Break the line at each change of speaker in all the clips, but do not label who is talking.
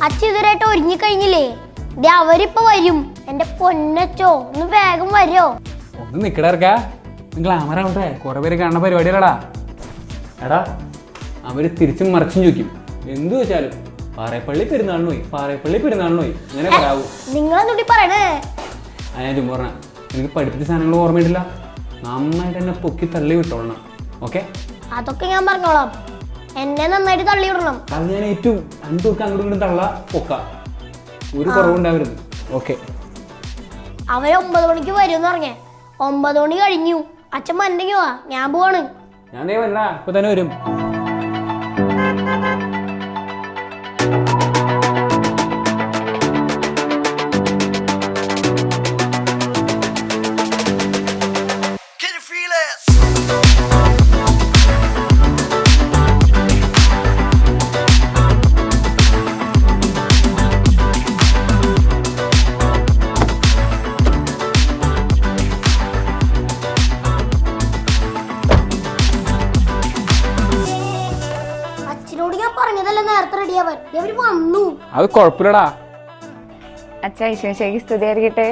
അച്ഛ ഇതുവരെയായിട്ട് ഒരുങ്ങിക്കഴിഞ്ഞില്ലേ? അവരിപ്പോ വരും. എന്റെ പൊന്നച്ചോ, ഒന്ന് വേഗം വരോ?
ഒന്ന് നിക്കടർക്കാ, ഗ്ലാമർ ആവട്ടെ. കുറെ പേര് കാണുന്ന പരിപാടികളടാ. എടാ, അവര് തിരിച്ചും മറിച്ചും ചോദിക്കും. എന്തു വെച്ചാലും പാറേപ്പള്ളി പെരുന്നാളിന് പോയി, പാറേപ്പള്ളി പെരുന്നാളിന് പോയി, അങ്ങനെ പറയാവൂ.
നിങ്ങളെന്തുട്ടി പറയണേ?
ഞാൻ ചുമ്മാ പറഞ്ഞ, എനിക്ക് പഠിപ്പിച്ച സാധനങ്ങൾ ഓർമ്മയിട്ടില്ല. നന്നായിട്ട് എന്നെ പൊക്കി തള്ളി വിട്ടോളണം. ഓക്കെ,
അതൊക്കെ ഞാൻ പറഞ്ഞോളാം. എന്നെ നന്നായിട്ട് തള്ളി വിടണം.
അത് ഞാൻ ഏറ്റവും രണ്ടുപേർക്ക് അങ്ങോട്ടും ഇങ്ങോട്ടും തള്ള പൊക്ക, ഒരു കുറവുണ്ടാവരുത്. ഓക്കെ,
അവര് 9 മണിക്ക് വരും പറഞ്ഞേ. 9 മണി കഴിഞ്ഞു. അച്ഛൻ മണ്ടെങ്കിൽ വാ, ഞാൻ പോവാണ്.
ഞാൻ വരാ, ഇപ്പൊ തന്നെ വരും. അത് കുഴപ്പമില്ലടാ.
അച്ഛാ, ഈശോയ്ക്ക് സ്തുതിയായിരിക്കട്ടെ.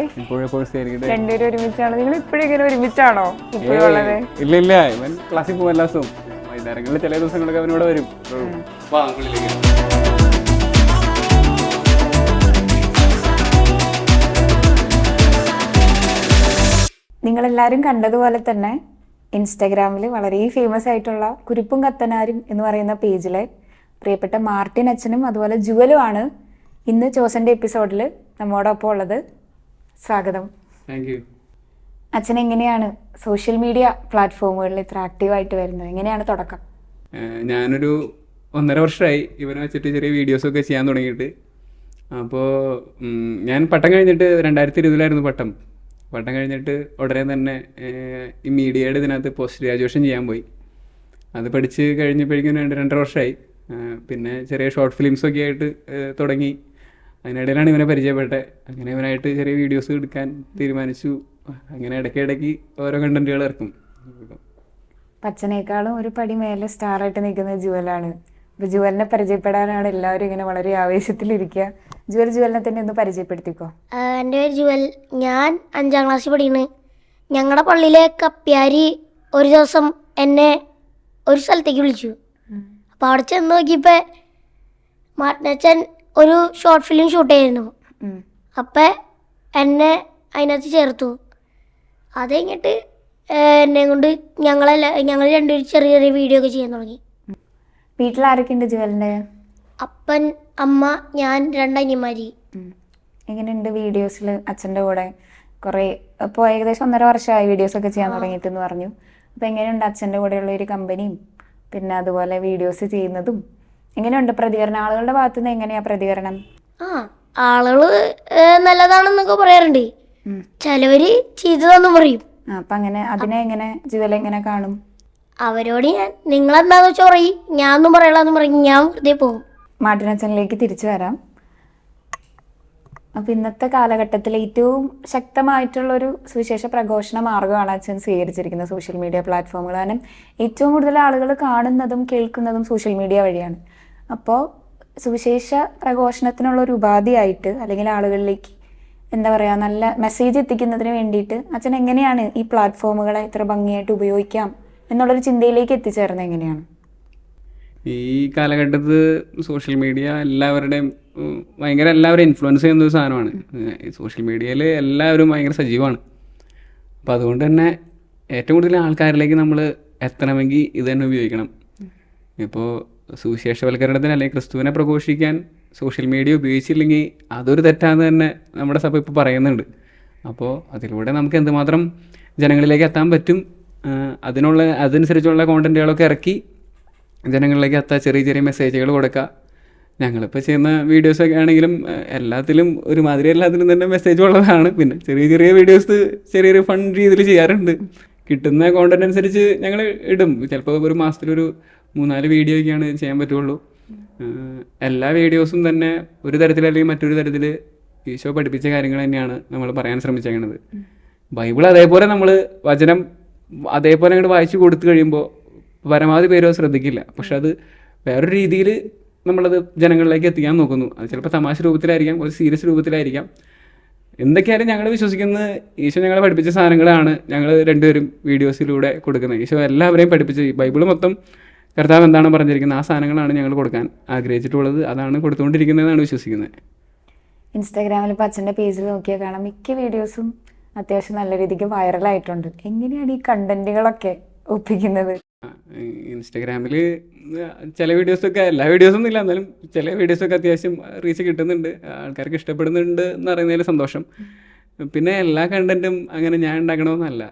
രണ്ടുപേരും ഒരുമിച്ചാണോ? നിങ്ങൾ ഇപ്പോഴും ഇങ്ങനെ ഒരുമിച്ചാണോ ഇപ്പോഴുള്ളത്?
ഇല്ല ഇല്ല, ഇവൻ ക്ലാസ്സിൽ പോകും എല്ലാ ദിവസവും. വൈകുന്നേരങ്ങളിൽ ചില ദിവസങ്ങളൊക്കെ അവനോട് വരും.
നിങ്ങളെല്ലാവരും കണ്ടതുപോലെ തന്നെ ഇൻസ്റ്റാഗ്രാമിൽ വളരെ ഫേമസ് ആയിട്ടുള്ള കുരുപ്പും കത്തനാരും എന്ന് പറയുന്ന പേജിലെ പ്രിയപ്പെട്ട മാർട്ടിൻ അച്ഛനും അതുപോലെ ജുവലുമാണ് ഇന്ന് ചോസന്റെ എപ്പിസോഡിൽ നമ്മോടൊപ്പം ഉള്ളത്. സ്വാഗതം. അച്ഛൻ എങ്ങനെയാണ് സോഷ്യൽ മീഡിയ പ്ലാറ്റ്ഫോമുകളിൽ ഇത്ര ആക്റ്റീവായിട്ട് വരുന്നത്? എങ്ങനെയാണ് തുടക്കം?
ഞാനൊരു 1.5 വർഷമായി ഇവനെ വെച്ചിട്ട് ചെറിയ വീഡിയോസൊക്കെ ചെയ്യാൻ തുടങ്ങിയിട്ട്. അപ്പോൾ ഞാൻ പട്ടം കഴിഞ്ഞിട്ട് 2020 പട്ടം കഴിഞ്ഞിട്ട് ഉടനെ തന്നെ ഈ മീഡിയയുടെ ഇതിനകത്ത് പോസ്റ്റ് ഗ്രാജുവേഷൻ ചെയ്യാൻ പോയി. അത് പഠിച്ച് കഴിഞ്ഞപ്പോഴേക്കും 2.5 വർഷമായി. പിന്നെ ചെറിയ ഷോർട്ട് ഫിലിംസൊക്കെ ആയിട്ട് തുടങ്ങി. അതിനിടയിലാണ് ഇവനെ പരിചയപ്പെട്ടത്. അങ്ങനെ ഇവനായിട്ട് ചെറിയ വീഡിയോസ് എടുക്കാൻ തീരുമാനിച്ചു. അങ്ങനെ ഇടയ്ക്കിടയ്ക്ക് ഓരോ കണ്ടന്റുകൾ ഇറക്കും.
അച്ഛനേക്കാളും ഒരു പടി മേലെ സ്റ്റാറായിട്ട് നിൽക്കുന്ന ജുവലാണ്. അപ്പോൾ ജുവലിനെ പരിചയപ്പെടാനാണ് എല്ലാവരും ഇങ്ങനെ വളരെ ആവേശത്തിലിരിക്കുക. ജുവലിനെ തന്നെ ഒന്ന് പരിചയപ്പെടുത്തിക്കോ.
എൻ്റെ പേര് ജുവൽ. ഞാൻ 5ാം ക്ലാസ്സിൽ പഠിക്കുന്നത്. ഞങ്ങളുടെ പള്ളിയിലെ കപ്പ്യാരി ഒരു ദിവസം എന്നെ ഒരു സ്ഥലത്തേക്ക് വിളിച്ചു. അപ്പോൾ അവിടെ ചെന്ന് നോക്കിയപ്പോൾ മാർട്ടിനച്ഛൻ ഒരു ഷോർട്ട് ഫിലിം ഷൂട്ട് ചെയ്യായിരുന്നു. അപ്പം എന്നെ അതിനകത്ത് ചേർത്തു. അത് കഴിഞ്ഞിട്ട് എന്നെ കൊണ്ട് ഞങ്ങൾ രണ്ടുപേരും ചെറിയ ചെറിയ വീഡിയോ ഒക്കെ ചെയ്യാൻ തുടങ്ങി.
വീട്ടിൽ ആരൊക്കെ ഉണ്ട് ജുവലിൻ്റെ?
അപ്പൻ, അമ്മ, ഞാൻ, 2 അനിയന്മാര്.
എങ്ങനെയുണ്ട് വീഡിയോസിൽ അച്ഛൻ്റെ കൂടെ? കുറേ ഇപ്പോൾ ഏകദേശം 1.5 വർഷമായി വീഡിയോസൊക്കെ ചെയ്യാൻ തുടങ്ങിയിട്ടെന്ന് പറഞ്ഞു. അപ്പോൾ എങ്ങനെയുണ്ട് അച്ഛൻ്റെ കൂടെയുള്ള ഒരു കമ്പനിയും പിന്നെ അതുപോലെ വീഡിയോസ് ചെയ്യുന്നതും? എങ്ങനെയുണ്ട് പ്രതികരണം? ആളുകളുടെ ഭാഗത്തു നിന്ന് എങ്ങനെയാണ് പ്രതികരണം?
ആളുകൾ നല്ലതാണെന്നൊക്കെ പറയാറുണ്ട്. ചിലവര് ചീത്തതാന്നും പറയും.
അപ്പം അങ്ങനെ അതിനെ എങ്ങനെ ജുവൽ എങ്ങനെ കാണും?
അവരോട് ഞാൻ നിങ്ങളെന്താന്ന് വെച്ചാൽ പറയും, ഞാനൊന്നും പറയലാന്ന് പറയും, ഞാൻ വെറുതെ പോകും.
മാർട്ടിനച്ഛനിലേക്ക് തിരിച്ചു വരാം. അപ്പം ഇന്നത്തെ കാലഘട്ടത്തിൽ ഏറ്റവും ശക്തമായിട്ടുള്ളൊരു സുവിശേഷ പ്രഘോഷണ മാർഗ്ഗമാണ് അച്ഛൻ സ്വീകരിച്ചിരിക്കുന്നത് സോഷ്യൽ മീഡിയ പ്ലാറ്റ്ഫോമുകൾ. കാരണം ഏറ്റവും കൂടുതൽ ആളുകൾ കാണുന്നതും കേൾക്കുന്നതും സോഷ്യൽ മീഡിയ വഴിയാണ്. അപ്പോൾ സുവിശേഷ പ്രഘോഷണത്തിനുള്ളൊരു ഉപാധിയായിട്ട് അല്ലെങ്കിൽ ആളുകളിലേക്ക് എന്താ പറയുക, നല്ല മെസ്സേജ് എത്തിക്കുന്നതിന് വേണ്ടിയിട്ട് അച്ഛൻ എങ്ങനെയാണ് ഈ പ്ലാറ്റ്ഫോമുകളെ ഇത്ര ഭംഗിയായിട്ട് ഉപയോഗിക്കാം എന്നുള്ളൊരു ചിന്തയിലേക്ക് എത്തിച്ചേർന്നത് എങ്ങനെയാണ്?
ഈ കാലഘട്ടത്തിൽ സോഷ്യൽ മീഡിയ എല്ലാവരുടെയും എല്ലാവരും ഇൻഫ്ലുവൻസ് ചെയ്യുന്ന ഒരു സാധനമാണ്. ഈ സോഷ്യൽ മീഡിയയിൽ എല്ലാവരും ഭയങ്കര സജീവമാണ്. അപ്പോൾ അതുകൊണ്ട് തന്നെ ഏറ്റവും കൂടുതൽ ആൾക്കാരിലേക്ക് നമ്മൾ എത്തണമെങ്കിൽ ഇത് തന്നെ ഉപയോഗിക്കണം. ഇപ്പോൾ സുവിശേഷവൽക്കരണത്തിന് അല്ലെങ്കിൽ ക്രിസ്തുവിനെ പ്രഘോഷിക്കാൻ സോഷ്യൽ മീഡിയ ഉപയോഗിച്ചില്ലെങ്കിൽ അതൊരു തെറ്റാന്ന് തന്നെ നമ്മുടെ സഭ ഇപ്പോൾ പറയുന്നുണ്ട്. അപ്പോൾ അതിലൂടെ നമുക്ക് എന്തുമാത്രം ജനങ്ങളിലേക്ക് എത്താൻ പറ്റും, അതനുസരിച്ചുള്ള കോണ്ടന്റുകളൊക്കെ ഇറക്കി ജനങ്ങളിലേക്ക് എത്താൻ ചെറിയ ചെറിയ മെസ്സേജുകൾ കൊടുക്കുക. ഞങ്ങളിപ്പോൾ ചെയ്യുന്ന വീഡിയോസൊക്കെ ആണെങ്കിലും എല്ലാത്തിലും എല്ലാത്തിലും തന്നെ മെസ്സേജ് ഉള്ളതാണ്. പിന്നെ ചെറിയ ചെറിയ വീഡിയോസ് ചെറിയൊരു ഫൺ രീതിയിൽ ചെയ്യാറുണ്ട്. കിട്ടുന്ന കോണ്ടന്റ് അനുസരിച്ച് ഞങ്ങൾ ഇടും. ചിലപ്പോൾ ഒരു മാസത്തിലൊരു 3-4 വീഡിയോ ഒക്കെയാണ് ചെയ്യാൻ പറ്റുള്ളൂ. എല്ലാ വീഡിയോസും തന്നെ ഒരു തരത്തിൽ അല്ലെങ്കിൽ മറ്റൊരു തരത്തിൽ ഈശോ പഠിപ്പിച്ച കാര്യങ്ങൾ തന്നെയാണ് നമ്മൾ പറയാൻ ശ്രമിച്ചേക്കുന്നത്. ബൈബിൾ അതേപോലെ നമ്മൾ വചനം അതേപോലെ അങ്ങോട്ട് വായിച്ചു കൊടുത്തു കഴിയുമ്പോൾ പരമാവധി പേരോ ശ്രദ്ധിക്കില്ല. പക്ഷെ അത് വേറൊരു രീതിയിൽ നമ്മളത് ജനങ്ങളിലേക്ക് എത്തിക്കാൻ നോക്കുന്നു. അത് ചിലപ്പോൾ തമാശ രൂപത്തിലായിരിക്കാം, കുറച്ച് സീരിയസ് രൂപത്തിലായിരിക്കാം. എന്തൊക്കെയായാലും ഞങ്ങൾ വിശ്വസിക്കുന്നത് ഈശോ ഞങ്ങളെ പഠിപ്പിച്ച സാധനങ്ങളാണ് ഞങ്ങൾ രണ്ടുപേരും വീഡിയോസിലൂടെ കൊടുക്കുന്നത്. ഈശോ എല്ലാവരെയും പഠിപ്പിച്ച് ബൈബിൾ മൊത്തം കർത്താവ് എന്താണ് പറഞ്ഞിരിക്കുന്നത് ആ സാധനങ്ങളാണ് ഞങ്ങൾ കൊടുക്കാൻ ആഗ്രഹിച്ചിട്ടുള്ളത്. അതാണ് കൊടുത്തുകൊണ്ടിരിക്കുന്നതെന്നാണ് വിശ്വസിക്കുന്നത്.
ഇൻസ്റ്റാഗ്രാമിൽ ഇപ്പോൾ അച്ഛൻ്റെ പേജിൽ നോക്കിയാൽ കാണാം മിക്ക വീഡിയോസും അത്യാവശ്യം നല്ല രീതിക്ക് വൈറലായിട്ടുണ്ട്. എങ്ങനെയാണ് ഈ കണ്ടന്റുകളൊക്കെ ഒപ്പിക്കുന്നത്?
ഇൻസ്റ്റാഗ്രാമിൽ ചില വീഡിയോസൊക്കെ, എല്ലാ വീഡിയോസൊന്നും ഇല്ല, എന്നാലും ചില വീഡിയോസൊക്കെ അത്യാവശ്യം റീച്ച് കിട്ടുന്നുണ്ട്, ആൾക്കാർക്ക് ഇഷ്ടപ്പെടുന്നുണ്ട് എന്ന് പറയുന്നതിൽ സന്തോഷം. പിന്നെ എല്ലാ കണ്ടന്റും അങ്ങനെ ഞാൻ ഉണ്ടാക്കണമെന്നല്ല.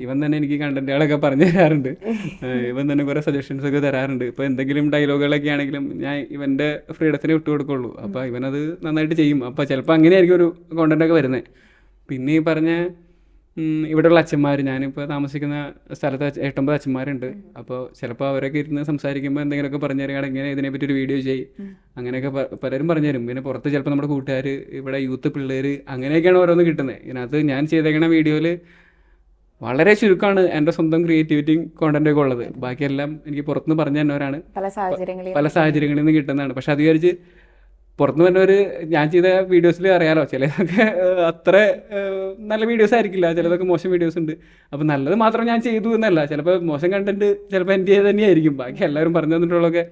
ഇവൻ തന്നെ എനിക്ക് കണ്ടന്റുകളൊക്കെ പറഞ്ഞു തരാറുണ്ട്. ഇവൻ തന്നെ കുറേ സജഷൻസ് ഒക്കെ തരാറുണ്ട്. ഇപ്പോൾ എന്തെങ്കിലും ഡയലോഗുകളൊക്കെ ആണെങ്കിലും ഞാൻ ഇവൻ്റെ ഫ്രീഡത്തിന് വിട്ടു കൊടുക്കുള്ളൂ. അപ്പോൾ ഇവനത് നന്നായിട്ട് ചെയ്യും. അപ്പോൾ ചിലപ്പോൾ അങ്ങനെയായിരിക്കും ഒരു കോണ്ടൻ്റൊക്കെ വരുന്നത്. പിന്നെ ഈ പറഞ്ഞ ഇവിടെയുള്ള അച്ഛന്മാർ, ഞാനിപ്പോൾ താമസിക്കുന്ന സ്ഥലത്ത് 8-9 അച്ഛന്മാരുണ്ട്. അപ്പോൾ ചിലപ്പോൾ അവരൊക്കെ ഇരുന്ന് സംസാരിക്കുമ്പോൾ എന്തെങ്കിലുമൊക്കെ പറഞ്ഞു തരികയാണ്, ഇങ്ങനെ ഇതിനെപ്പറ്റി ഒരു വീഡിയോ ചെയ്യും, അങ്ങനെയൊക്കെ പലരും പറഞ്ഞു തരും. പിന്നെ പുറത്ത് ചിലപ്പോൾ നമ്മുടെ കൂട്ടുകാർ, ഇവിടെ യൂത്ത് പിള്ളേർ, അങ്ങനെയൊക്കെയാണ് ഓരോന്ന് കിട്ടുന്നത്. ഇതിനകത്ത് ഞാൻ ചെയ്തേക്കണ വീഡിയോയിൽ വളരെ ചുരുക്കമാണ് എൻ്റെ സ്വന്തം ക്രിയേറ്റിവിറ്റിയും കോണ്ടൻ്റൊക്കെ ഉള്ളത്. ബാക്കിയെല്ലാം എനിക്ക് പുറത്തുനിന്ന് പറഞ്ഞു തന്നവരാണ്, പല സാഹചര്യങ്ങളിൽ നിന്ന് കിട്ടുന്നതാണ്. പക്ഷെ അത് വിചാരിച്ച് പുറത്തുനിന്ന് വന്നവർ ഞാൻ ചെയ്ത വീഡിയോസിൽ അറിയാലോ, ചിലതൊക്കെ അത്ര നല്ല വീഡിയോസ് ആയിരിക്കില്ല, ചിലതൊക്കെ മോശം വീഡിയോസ് ഉണ്ട്. അപ്പോൾ നല്ലത് മാത്രം ഞാൻ ചെയ്തു എന്നല്ല, ചിലപ്പോൾ മോശം കണ്ടന്റ് ചിലപ്പോൾ എൻ്റെ തന്നെയായിരിക്കും. ബാക്കി എല്ലാവരും പറഞ്ഞു തന്നിട്ടുള്ളതൊക്കെ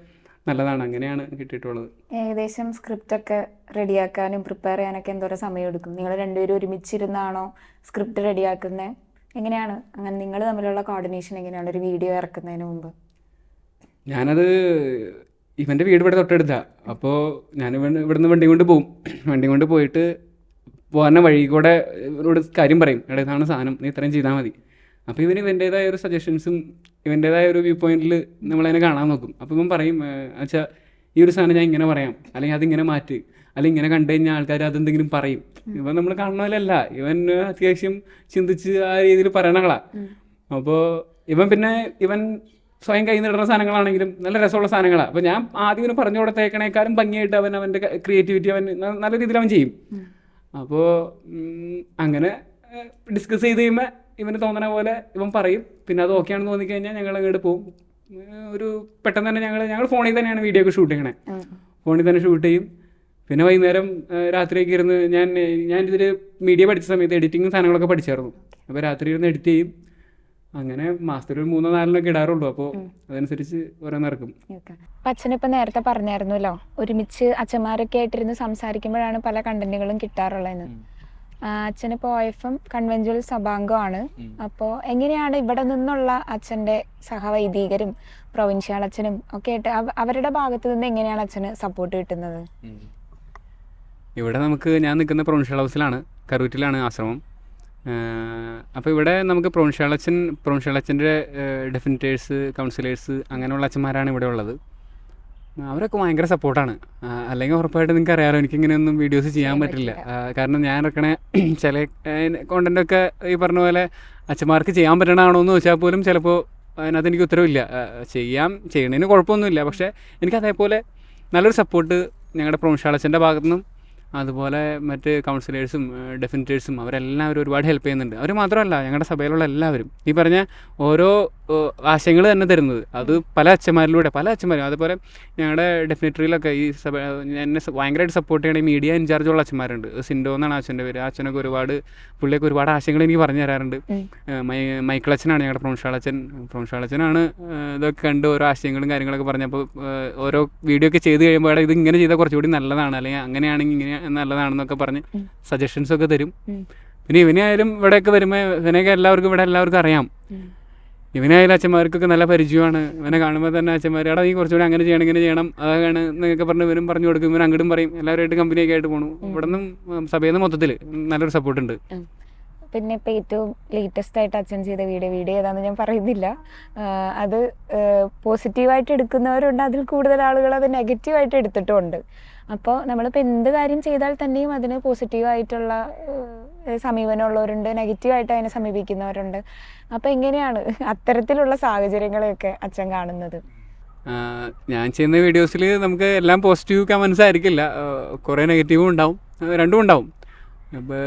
നല്ലതാണ്. അങ്ങനെയാണ് കിട്ടിയിട്ടുള്ളത്.
ഏകദേശം സ്ക്രിപ്റ്റൊക്കെ റെഡിയാക്കാനും പ്രിപ്പയർ ചെയ്യാനൊക്കെ എന്തോരം സമയം എടുക്കും? നിങ്ങൾ രണ്ടുപേരും ഒരുമിച്ചിരുന്നാണോ സ്ക്രിപ്റ്റ് റെഡിയാക്കുന്നത്? എങ്ങനെയാണ് അങ്ങനെ നിങ്ങൾ തമ്മിലുള്ള കോർഡിനേഷൻ എങ്ങനെയാണ് ഒരു വീഡിയോ ഇറക്കുന്നതിന് മുമ്പ്?
ഞാനത് ഇവൻ്റെ വീട് ഇവിടെ തൊട്ടടുത്താണ്. അപ്പോൾ ഞാൻ ഇവിടുന്ന് വണ്ടി കൊണ്ട് പോകും. വണ്ടി കൊണ്ട് പോയിട്ട് പോകുന്ന വഴി കൂടെ ഇവരോട് കാര്യം പറയും, എടാ ഇതാണ് സാധനം, നീ ഇത്രയും ചെയ്താൽ മതി. അപ്പോൾ ഇവൻ്റേതായ ഒരു സജഷൻസും ഇവൻ്റേതായ ഒരു വ്യൂ പോയിന്റിൽ നമ്മളതിനെ കാണാൻ നോക്കും. അപ്പോൾ ഇവൻ പറയും, അച്ഛാ ഈ ഒരു സാധനം ഞാൻ ഇങ്ങനെ പറയാം, അല്ലെങ്കിൽ അതിങ്ങനെ മാറ്റ്, അല്ലെങ്കിൽ ഇങ്ങനെ കണ്ടു കഴിഞ്ഞാൽ ആൾക്കാർ അതെന്തെങ്കിലും പറയും. ഇവൻ നമ്മൾ കാണുന്ന പോലെയല്ല, ഇവൻ അത്യാവശ്യം ചിന്തിച്ച് ആ രീതിയിൽ പറയണങ്ങളാണ്. അപ്പോൾ ഇവൻ സ്വയം കൈ നിടുന്ന സാധനങ്ങളാണെങ്കിലും നല്ല രസമുള്ള സാധനങ്ങളാണ്. അപ്പോൾ ഞാൻ ആദ്യം ഇവന് പറഞ്ഞു കൊടുത്തേക്കണേക്കാളും ഭംഗിയായിട്ട് അവൻ്റെ ക്രിയേറ്റിവിറ്റി നല്ല രീതിയിൽ അവൻ ചെയ്യും. അപ്പോൾ അങ്ങനെ ഡിസ്കസ് ചെയ്ത് കഴിയുമ്പോൾ ഇവന് തോന്നണ പോലെ ഇവൻ പറയും. പിന്നെ അത് ഓക്കെ ആണെന്ന് തോന്നിക്കഴിഞ്ഞാൽ ഞങ്ങൾ അങ്ങോട്ട് പോകും. ഒരു പെട്ടെന്ന് തന്നെ ഞങ്ങൾ ഫോണിൽ തന്നെയാണ് വീഡിയോ ഒക്കെ ഷൂട്ട് ചെയ്യണേ. ഫോണിൽ തന്നെ ഷൂട്ട് ചെയ്യും. പിന്നെ വൈകുന്നേരം രാത്രിയൊക്കെ ഇരുന്ന് ഞാനിതിൽ മീഡിയ പഠിച്ച സമയത്ത് എഡിറ്റിങ്ങും സാധനങ്ങളൊക്കെ പഠിച്ചായിരുന്നു. അപ്പോൾ രാത്രി ഇരുന്ന് എഡിറ്റ് ചെയ്യും. അങ്ങനെ മാസത്തിൽ ഒരു 3-4 ഇടാറുള്ളൂ. അപ്പോൾ അതനുസരിച്ച് ഓരോന്ന് ഇറക്കും.
അച്ഛനിപ്പോൾ നേരത്തെ പറഞ്ഞായിരുന്നല്ലോ, ഒരുമിച്ച് അച്ഛന്മാരൊക്കെ ആയിട്ടിരുന്ന് സംസാരിക്കുമ്പോഴാണ് പല കണ്ടന്റുകളും കിട്ടാറുള്ളതെന്ന്. അച്ഛനിപ്പോൾ OFM കൺവെൻച്വൽ സഭാംഗമാണ്. അപ്പോൾ എങ്ങനെയാണ് ഇവിടെ നിന്നുള്ള അച്ഛൻ്റെ സഹവൈദികരും പ്രൊവിൻഷ്യൽ അച്ഛനും ഒക്കെ ആയിട്ട് അവരുടെ ഭാഗത്ത് നിന്ന് എങ്ങനെയാണ് അച്ഛന് സപ്പോർട്ട് കിട്ടുന്നത്?
ഇവിടെ ഞാൻ നിൽക്കുന്ന പ്രൊവിൻഷ്യൽ ഹൗസിലാണ്, കറൂറ്റിലാണ് ആശ്രമം. അപ്പോൾ ഇവിടെ നമുക്ക് പ്രൊവിൻഷ്യൽ അച്ഛൻ്റെ ഡെഫിനിറ്റേഴ്സ്, കൗൺസിലേഴ്സ്, അങ്ങനെയുള്ള അച്ഛന്മാരാണ് ഇവിടെ ഉള്ളത്. അവരൊക്കെ ഭയങ്കര സപ്പോർട്ടാണ്. അല്ലെങ്കിൽ ഉറപ്പായിട്ട് നിങ്ങൾക്ക് അറിയാമല്ലോ, എനിക്കിങ്ങനെയൊന്നും വീഡിയോസ് ചെയ്യാൻ പറ്റില്ല. കാരണം ഞാൻ ഇറക്കണ ചില കോണ്ടൻ്റൊക്കെ ഈ പറഞ്ഞ പോലെ അച്ഛന്മാർക്ക് ചെയ്യാൻ പറ്റണതാണോ എന്ന് ചോദിച്ചാൽ പോലും ചിലപ്പോൾ അതിനകത്ത് എനിക്ക് ഉത്തരവില്ല. ചെയ്യണതിന് കുഴപ്പമൊന്നുമില്ല. പക്ഷേ എനിക്ക് അതേപോലെ നല്ലൊരു സപ്പോർട്ട് ഞങ്ങളുടെ പ്രൊവിൻഷ്യൽ അച്ഛൻ്റെ ഭാഗത്തുനിന്നും അതുപോലെ മറ്റ് കൗൺസിലേഴ്സും ഡെഫിനിറ്റേഴ്സും അവരെല്ലാവരും ഒരുപാട് ഹെൽപ്പ് ചെയ്യുന്നുണ്ട്. അവർ മാത്രമല്ല, ഞങ്ങളുടെ സഭയിലുള്ള എല്ലാവരും ഈ പറഞ്ഞ ഓരോ ആശയങ്ങൾ തന്നെ തരുന്നത് അത് പല അച്ഛന്മാരും അതുപോലെ ഞങ്ങളുടെ ഡെഫിനിറ്ററിയിലൊക്കെ ഈ സഭ എന്നെ ഭയങ്കരമായിട്ട് സപ്പോർട്ട് ചെയ്യണ മീഡിയ ഇൻചാർജുള്ള അച്ഛന്മാരുണ്ട്. സിൻഡോ എന്നാണ് അച്ഛൻ്റെ പേര്. അച്ഛനൊക്കെ പുള്ളിയൊക്കെ ഒരുപാട് ആശയങ്ങൾ എനിക്ക് പറഞ്ഞു തരാറുണ്ട്. മൈക്കിൾ അച്ഛനാണ് ഞങ്ങളുടെ പ്രൊവിൻഷ്യൽ അച്ഛനാണ് ഇതൊക്കെ കണ്ട് ഓരോ ആശയങ്ങളും കാര്യങ്ങളൊക്കെ പറഞ്ഞപ്പോൾ ഓരോ വീഡിയോ ഒക്കെ ചെയ്ത് കഴിയുമ്പോൾ ഇത് ഇങ്ങനെ ചെയ്താൽ കുറച്ചുകൂടി നല്ലതാണ്, അല്ലെങ്കിൽ അങ്ങനെയാണെങ്കിൽ ഇങ്ങനെ നല്ലതാണെന്നൊക്കെ പറഞ്ഞ് സജഷൻസൊക്കെ തരും. പിന്നെ ഇവനായാലും ഇവിടെയൊക്കെ വരുമ്പോൾ ഇവനെയൊക്കെ എല്ലാവർക്കും അറിയാം. ഇവനായാലും അച്ഛന്മാർക്കൊക്കെ നല്ല പരിചയമാണ്. ഇവനെ കാണുമ്പോൾ തന്നെ അച്ഛന്മാർ എടാ നീ കുറച്ചുകൂടി അങ്ങനെ ചെയ്യണം, ഇങ്ങനെ ചെയ്യണം, അതാണ് എന്നൊക്കെ പറഞ്ഞ് ഇവരും പറഞ്ഞു കൊടുക്കും. ഇവൻ അങ്ങോട്ടും പറയും. എല്ലാവരുമായിട്ട് കമ്പനിയൊക്കെ ആയിട്ട് പോകണം. ഇവിടെ നിന്നും സഭയിൽ നിന്ന് മൊത്തത്തിൽ നല്ലൊരു സപ്പോർട്ടുണ്ട്.
പിന്നെ ഇപ്പോൾ ഏറ്റവും ലേറ്റസ്റ്റ് ആയിട്ട് അച്ഛൻ ചെയ്ത വീഡിയോ ഏതാണെന്ന് ഞാൻ പറയുന്നില്ല. അത് പോസിറ്റീവായിട്ട് എടുക്കുന്നവരുണ്ട്, അതിൽ കൂടുതൽ ആളുകൾ അത് നെഗറ്റീവായിട്ട് എടുത്തിട്ടുമുണ്ട്. അപ്പോൾ നമ്മളിപ്പോൾ എന്ത് കാര്യം ചെയ്താൽ തന്നെയും അതിന് പോസിറ്റീവായിട്ടുള്ള സമീപനമുള്ളവരുണ്ട്, നെഗറ്റീവായിട്ട് അതിനെ സമീപിക്കുന്നവരുണ്ട്. അപ്പോൾ എങ്ങനെയാണ് അത്തരത്തിലുള്ള സാഹചര്യങ്ങളെയൊക്കെ അച്ഛൻ കാണുന്നത്?
ഞാൻ ചെയ്യുന്ന വീഡിയോസിൽ നമുക്ക് എല്ലാം പോസിറ്റീവ് കമൻസ് ആയിരിക്കില്ല, കുറേ നെഗറ്റീവും ഉണ്ടാവും, രണ്ടും ഉണ്ടാവും. അപ്പോൾ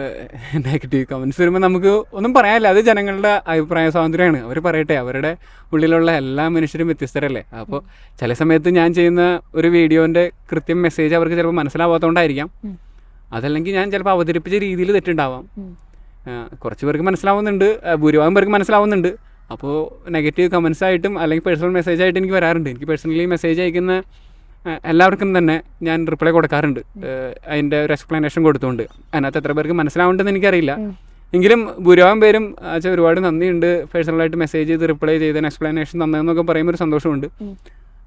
നെഗറ്റീവ് കമൻറ്റ്സ് വരുമ്പോൾ നമുക്ക് ഒന്നും പറയാനില്ല, അത് ജനങ്ങളുടെ അഭിപ്രായ സ്വാതന്ത്ര്യമാണ്. അവർ പറയട്ടെ, അവരുടെ ഉള്ളിലുള്ള എല്ലാ മനുഷ്യരും വ്യത്യസ്തരല്ലേ. അപ്പോൾ ചില സമയത്ത് ഞാൻ ചെയ്യുന്ന ഒരു വീഡിയോൻ്റെ കൃത്യം മെസ്സേജ് അവർക്ക് ചിലപ്പോൾ മനസ്സിലാവാത്തതുകൊണ്ടായിരിക്കാം, അതല്ലെങ്കിൽ ഞാൻ ചിലപ്പോൾ അവതരിപ്പിച്ച രീതിയിൽ തെറ്റുണ്ടാവാം. കുറച്ച് പേർക്ക് മനസ്സിലാവുന്നുണ്ട്, ഭൂരിഭാഗം പേർക്ക് മനസ്സിലാവുന്നുണ്ട്. അപ്പോൾ നെഗറ്റീവ് കമൻസ് ആയിട്ടും അല്ലെങ്കിൽ പേഴ്സണൽ മെസ്സേജ് ആയിട്ട് എനിക്ക് വരാറുണ്ട്. എനിക്ക് പേഴ്സണലി മെസ്സേജ് അയക്കുന്ന എല്ലാവർക്കും തന്നെ ഞാൻ റിപ്ലൈ കൊടുക്കാറുണ്ട്, അതിൻ്റെ ഒരു എക്സ്പ്ലനേഷൻ കൊടുത്തുകൊണ്ട്. അതിനകത്ത് എത്ര പേർക്ക് മനസ്സിലാവുന്നുണ്ടെന്ന് എനിക്കറിയില്ല, എങ്കിലും ഭൂരിഭാഗം പേരും അച്ഛൻ ഒരുപാട് നന്ദിയുണ്ട്, പേഴ്സണലായിട്ട് മെസ്സേജ് ചെയ്ത് റിപ്ലൈ ചെയ്തതിന് എക്സ്പ്ലനേഷൻ തന്നതെന്നൊക്കെ പറയുമ്പോൾ ഒരു സന്തോഷമുണ്ട്.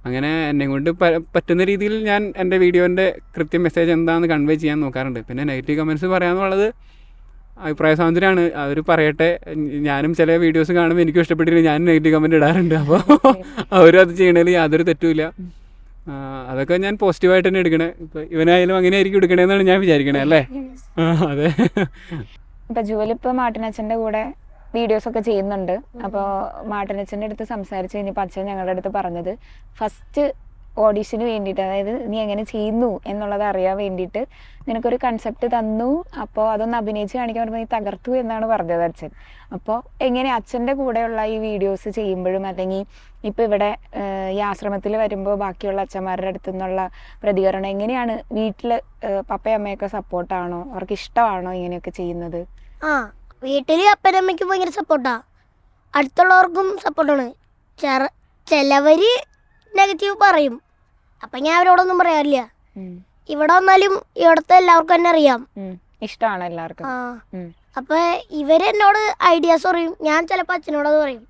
അങ്ങനെ എന്നെ കൊണ്ട് പറ്റുന്ന രീതിയിൽ ഞാൻ എൻ്റെ വീഡിയോൻ്റെ കൃത്യം മെസ്സേജ് എന്താണെന്ന് കൺവേ ചെയ്യാൻ നോക്കാറുണ്ട്. പിന്നെ നെഗറ്റീവ് കമൻറ്റ്സ് പറയാമെന്നുള്ളത് അഭിപ്രായ സ്വാതന്ത്ര്യമാണ്, അവർ പറയട്ടെ. ഞാനും ചില വീഡിയോസ് കാണുമ്പോൾ എനിക്കും ഇഷ്ടപ്പെട്ടില്ല, ഞാനും നെഗറ്റീവ് കമൻറ്റ് ഇടാറുണ്ട്. അപ്പോൾ അവരും അത് ചെയ്യണതിൽ യാതൊരു തെറ്റുമില്ല. അതൊക്കെ ഞാൻ പോസിറ്റീവായിട്ട് തന്നെ എടുക്കണേ. ഇപ്പം ഇവനായാലും അങ്ങനെ ആയിരിക്കും എടുക്കണേന്നാണ് ഞാൻ വിചാരിക്കണേ, അല്ലേ? അതെ.
ഇപ്പം ജുവലിപ്പോൾ മാർട്ടിനച്ഛൻ്റെ കൂടെ വീഡിയോസൊക്കെ ചെയ്യുന്നുണ്ട്. അപ്പോൾ മാർട്ടിനച്ഛൻ്റെ അടുത്ത് സംസാരിച്ച് കഴിഞ്ഞപ്പോൾ അച്ഛൻ ഞങ്ങളുടെ അടുത്ത് പറഞ്ഞത്, ഫസ്റ്റ് ഓഡീഷന് വേണ്ടിയിട്ട്, അതായത് നീ എങ്ങനെ ചെയ്യുന്നു എന്നുള്ളത് അറിയാൻ വേണ്ടിയിട്ട് നിനക്കൊരു കൺസെപ്റ്റ് തന്നു, അപ്പോൾ അതൊന്ന് അഭിനയിച്ച് കാണിക്കാൻ പറയുമ്പോൾ നീ തകർത്തു എന്നാണ് പറഞ്ഞത് അച്ഛൻ. അപ്പോൾ എങ്ങനെ അച്ഛൻ്റെ കൂടെയുള്ള ഈ വീഡിയോസ് ചെയ്യുമ്പോഴും, അല്ലെങ്കിൽ ഇപ്പോൾ ഇവിടെ ഈ ആശ്രമത്തിൽ വരുമ്പോൾ ബാക്കിയുള്ള അച്ഛന്മാരുടെ അടുത്തു നിന്നുള്ള പ്രതികരണം എങ്ങനെയാണ്? വീട്ടിൽ പപ്പയും അമ്മയൊക്കെ സപ്പോർട്ടാണോ? അവർക്ക് ഇഷ്ടമാണോ ഇങ്ങനെയൊക്കെ ചെയ്യുന്നത്?
വീട്ടിൽ അപ്പനമ്മയ്ക്ക് ഭയങ്കര സപ്പോർട്ടാ, അടുത്തുള്ളവർക്കും സപ്പോർട്ടാണ്. ചിലവര് നെഗറ്റീവ് പറയും, അപ്പം ഞാൻ അവരോടൊന്നും പറയാറില്ല. ഇവിടെ വന്നാലും ഇവിടുത്തെ എല്ലാവർക്കും തന്നെ അറിയാം,
ഇഷ്ടമാണ് എല്ലാവർക്കും.
അപ്പൊ ഇവരെന്നോട് ഐഡിയാസ് പറയും, ഞാൻ ചിലപ്പോൾ അച്ഛനോടത് പറയും.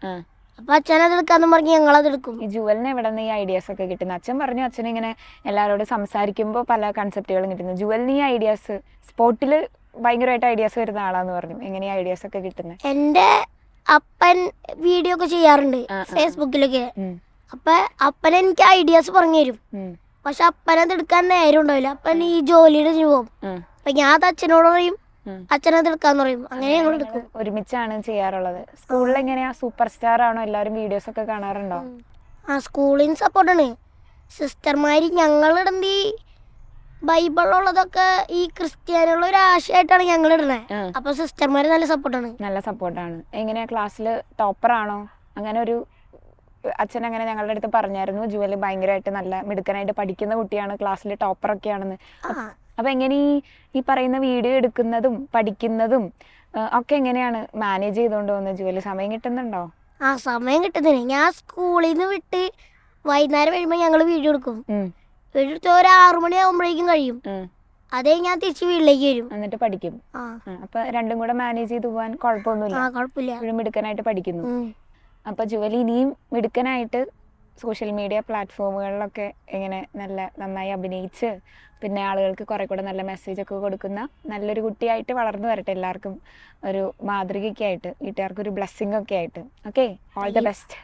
അപ്പൊ അച്ഛനത് എടുക്കാന്ന് പറഞ്ഞ് ഞങ്ങളത് എടുക്കും.
ഈ ജുവലിന് എവിടെ നിന്ന് ഈ ഐഡിയാസ് ഒക്കെ കിട്ടുന്നത്? അച്ഛൻ പറഞ്ഞു അച്ഛനിങ്ങനെ എല്ലാവരോടും സംസാരിക്കുമ്പോൾ പല കൺസെപ്റ്റുകളും കിട്ടുന്നു. ജുവലിന് ഈ ഐഡിയാസ് സ്പോട്ടിൽ ഭയങ്കരമായിട്ട് ഐഡിയാസ് വരുന്ന ആളാന്ന് പറഞ്ഞു. എങ്ങനെയാ ഐഡിയാസ് ഒക്കെ കിട്ടുന്നത്?
എൻ്റെ അപ്പൻ വീഡിയോ ഒക്കെ ചെയ്യാറുണ്ട് ഫേസ്ബുക്കിലൊക്കെ. അപ്പൊ അപ്പൻ എനിക്ക് ഐഡിയാസ് പറഞ്ഞു തരും, പക്ഷെ അപ്പനത് എടുക്കാൻ നേരം ഉണ്ടാവില്ല. അപ്പൻ ഈ ജോലിയുടെ പോകും. അപ്പൊ ഞാൻ അത് അച്ഛനോട് പറയും, അച്ഛനത് എടുക്കാന്ന് പറയും. അങ്ങനെ ഞങ്ങൾ എടുക്കും.
ഒരുമിച്ചാണ് ചെയ്യാറുള്ളത്. സ്കൂളിൽ എങ്ങനെയാ, സൂപ്പർ സ്റ്റാർ ആണോ? എല്ലാവരും വീഡിയോസ് ഒക്കെ കാണാറുണ്ടോ?
സ്കൂളിൽ നിന്ന് സപ്പോർട്ടാണ്. സിസ്റ്റർമാര് ഞങ്ങളിടുന്ന ഈ ബൈബിളുള്ളതൊക്കെ ഈ ക്രിസ്ത്യാനികളുടെ ഒരു ആശയമായിട്ടാണ് ഞങ്ങൾ ഇടുന്നത്. അപ്പൊ സിസ്റ്റർമാര് നല്ല സപ്പോർട്ടാണ്.
നല്ല സപ്പോർട്ടാണ്. എങ്ങനെയാ, ക്ലാസ്സിൽ ടോപ്പറാണോ? അങ്ങനെ ഒരു അച്ഛൻ അങ്ങനെ ഞങ്ങളുടെ അടുത്ത് പറഞ്ഞായിരുന്നു, ജുവല് ഭയങ്കരമായിട്ട് നല്ല മിടുക്കനായിട്ട് പഠിക്കുന്ന കുട്ടിയാണ്, ക്ലാസ്സിൽ ടോപ്പറൊക്കെയാണെന്ന്. അപ്പൊ എങ്ങനെ ഈ പറയുന്ന വീഡിയോ എടുക്കുന്നതും പഠിക്കുന്നതും ഒക്കെ എങ്ങനെയാണ് മാനേജ് ചെയ്തുകൊണ്ട് പോകുന്നത്? ജുവല് സമയം കിട്ടുന്നുണ്ടോ?
സമയം കിട്ടുന്നില്ല. ഞാൻ സ്കൂളിൽ നിന്ന് വിട്ട് വൈകുന്നേരം വരുമ്പോ ഞങ്ങൾ വീഡിയോ എടുക്കും. വീഡിയോ എടുത്ത് ഒരു 6 മണിയാകുമ്പോഴേക്കും കഴിയും. അതേ ഞാൻ തിരിച്ച് വീട്ടിലേക്ക് വരും,
എന്നിട്ട് പഠിക്കും. അപ്പൊ രണ്ടും കൂടെ മാനേജ് ചെയ്ത് പോകാൻ കുഴപ്പമൊന്നുമില്ല, മിടുക്കനായിട്ട് പഠിക്കുന്നു. അപ്പൊ ജുവലി ഇനിയും മിടുക്കനായിട്ട് സോഷ്യൽ മീഡിയ പ്ലാറ്റ്ഫോമുകളിലൊക്കെ ഇങ്ങനെ നന്നായി അഭിനയിച്ച് പിന്നെ ആളുകൾക്ക് കുറെ കൂടെ നല്ല മെസ്സേജ് ഒക്കെ കൊടുക്കുന്ന നല്ലൊരു കുട്ടിയായിട്ട് വളർന്നു വരട്ടെ. എല്ലാവർക്കും ഒരു മാതൃകയ്ക്കായിട്ട്, വീട്ടുകാർക്ക് ഒരു ബ്ലെസ്സിങ് ഒക്കെ ആയിട്ട്. Okay, all the best.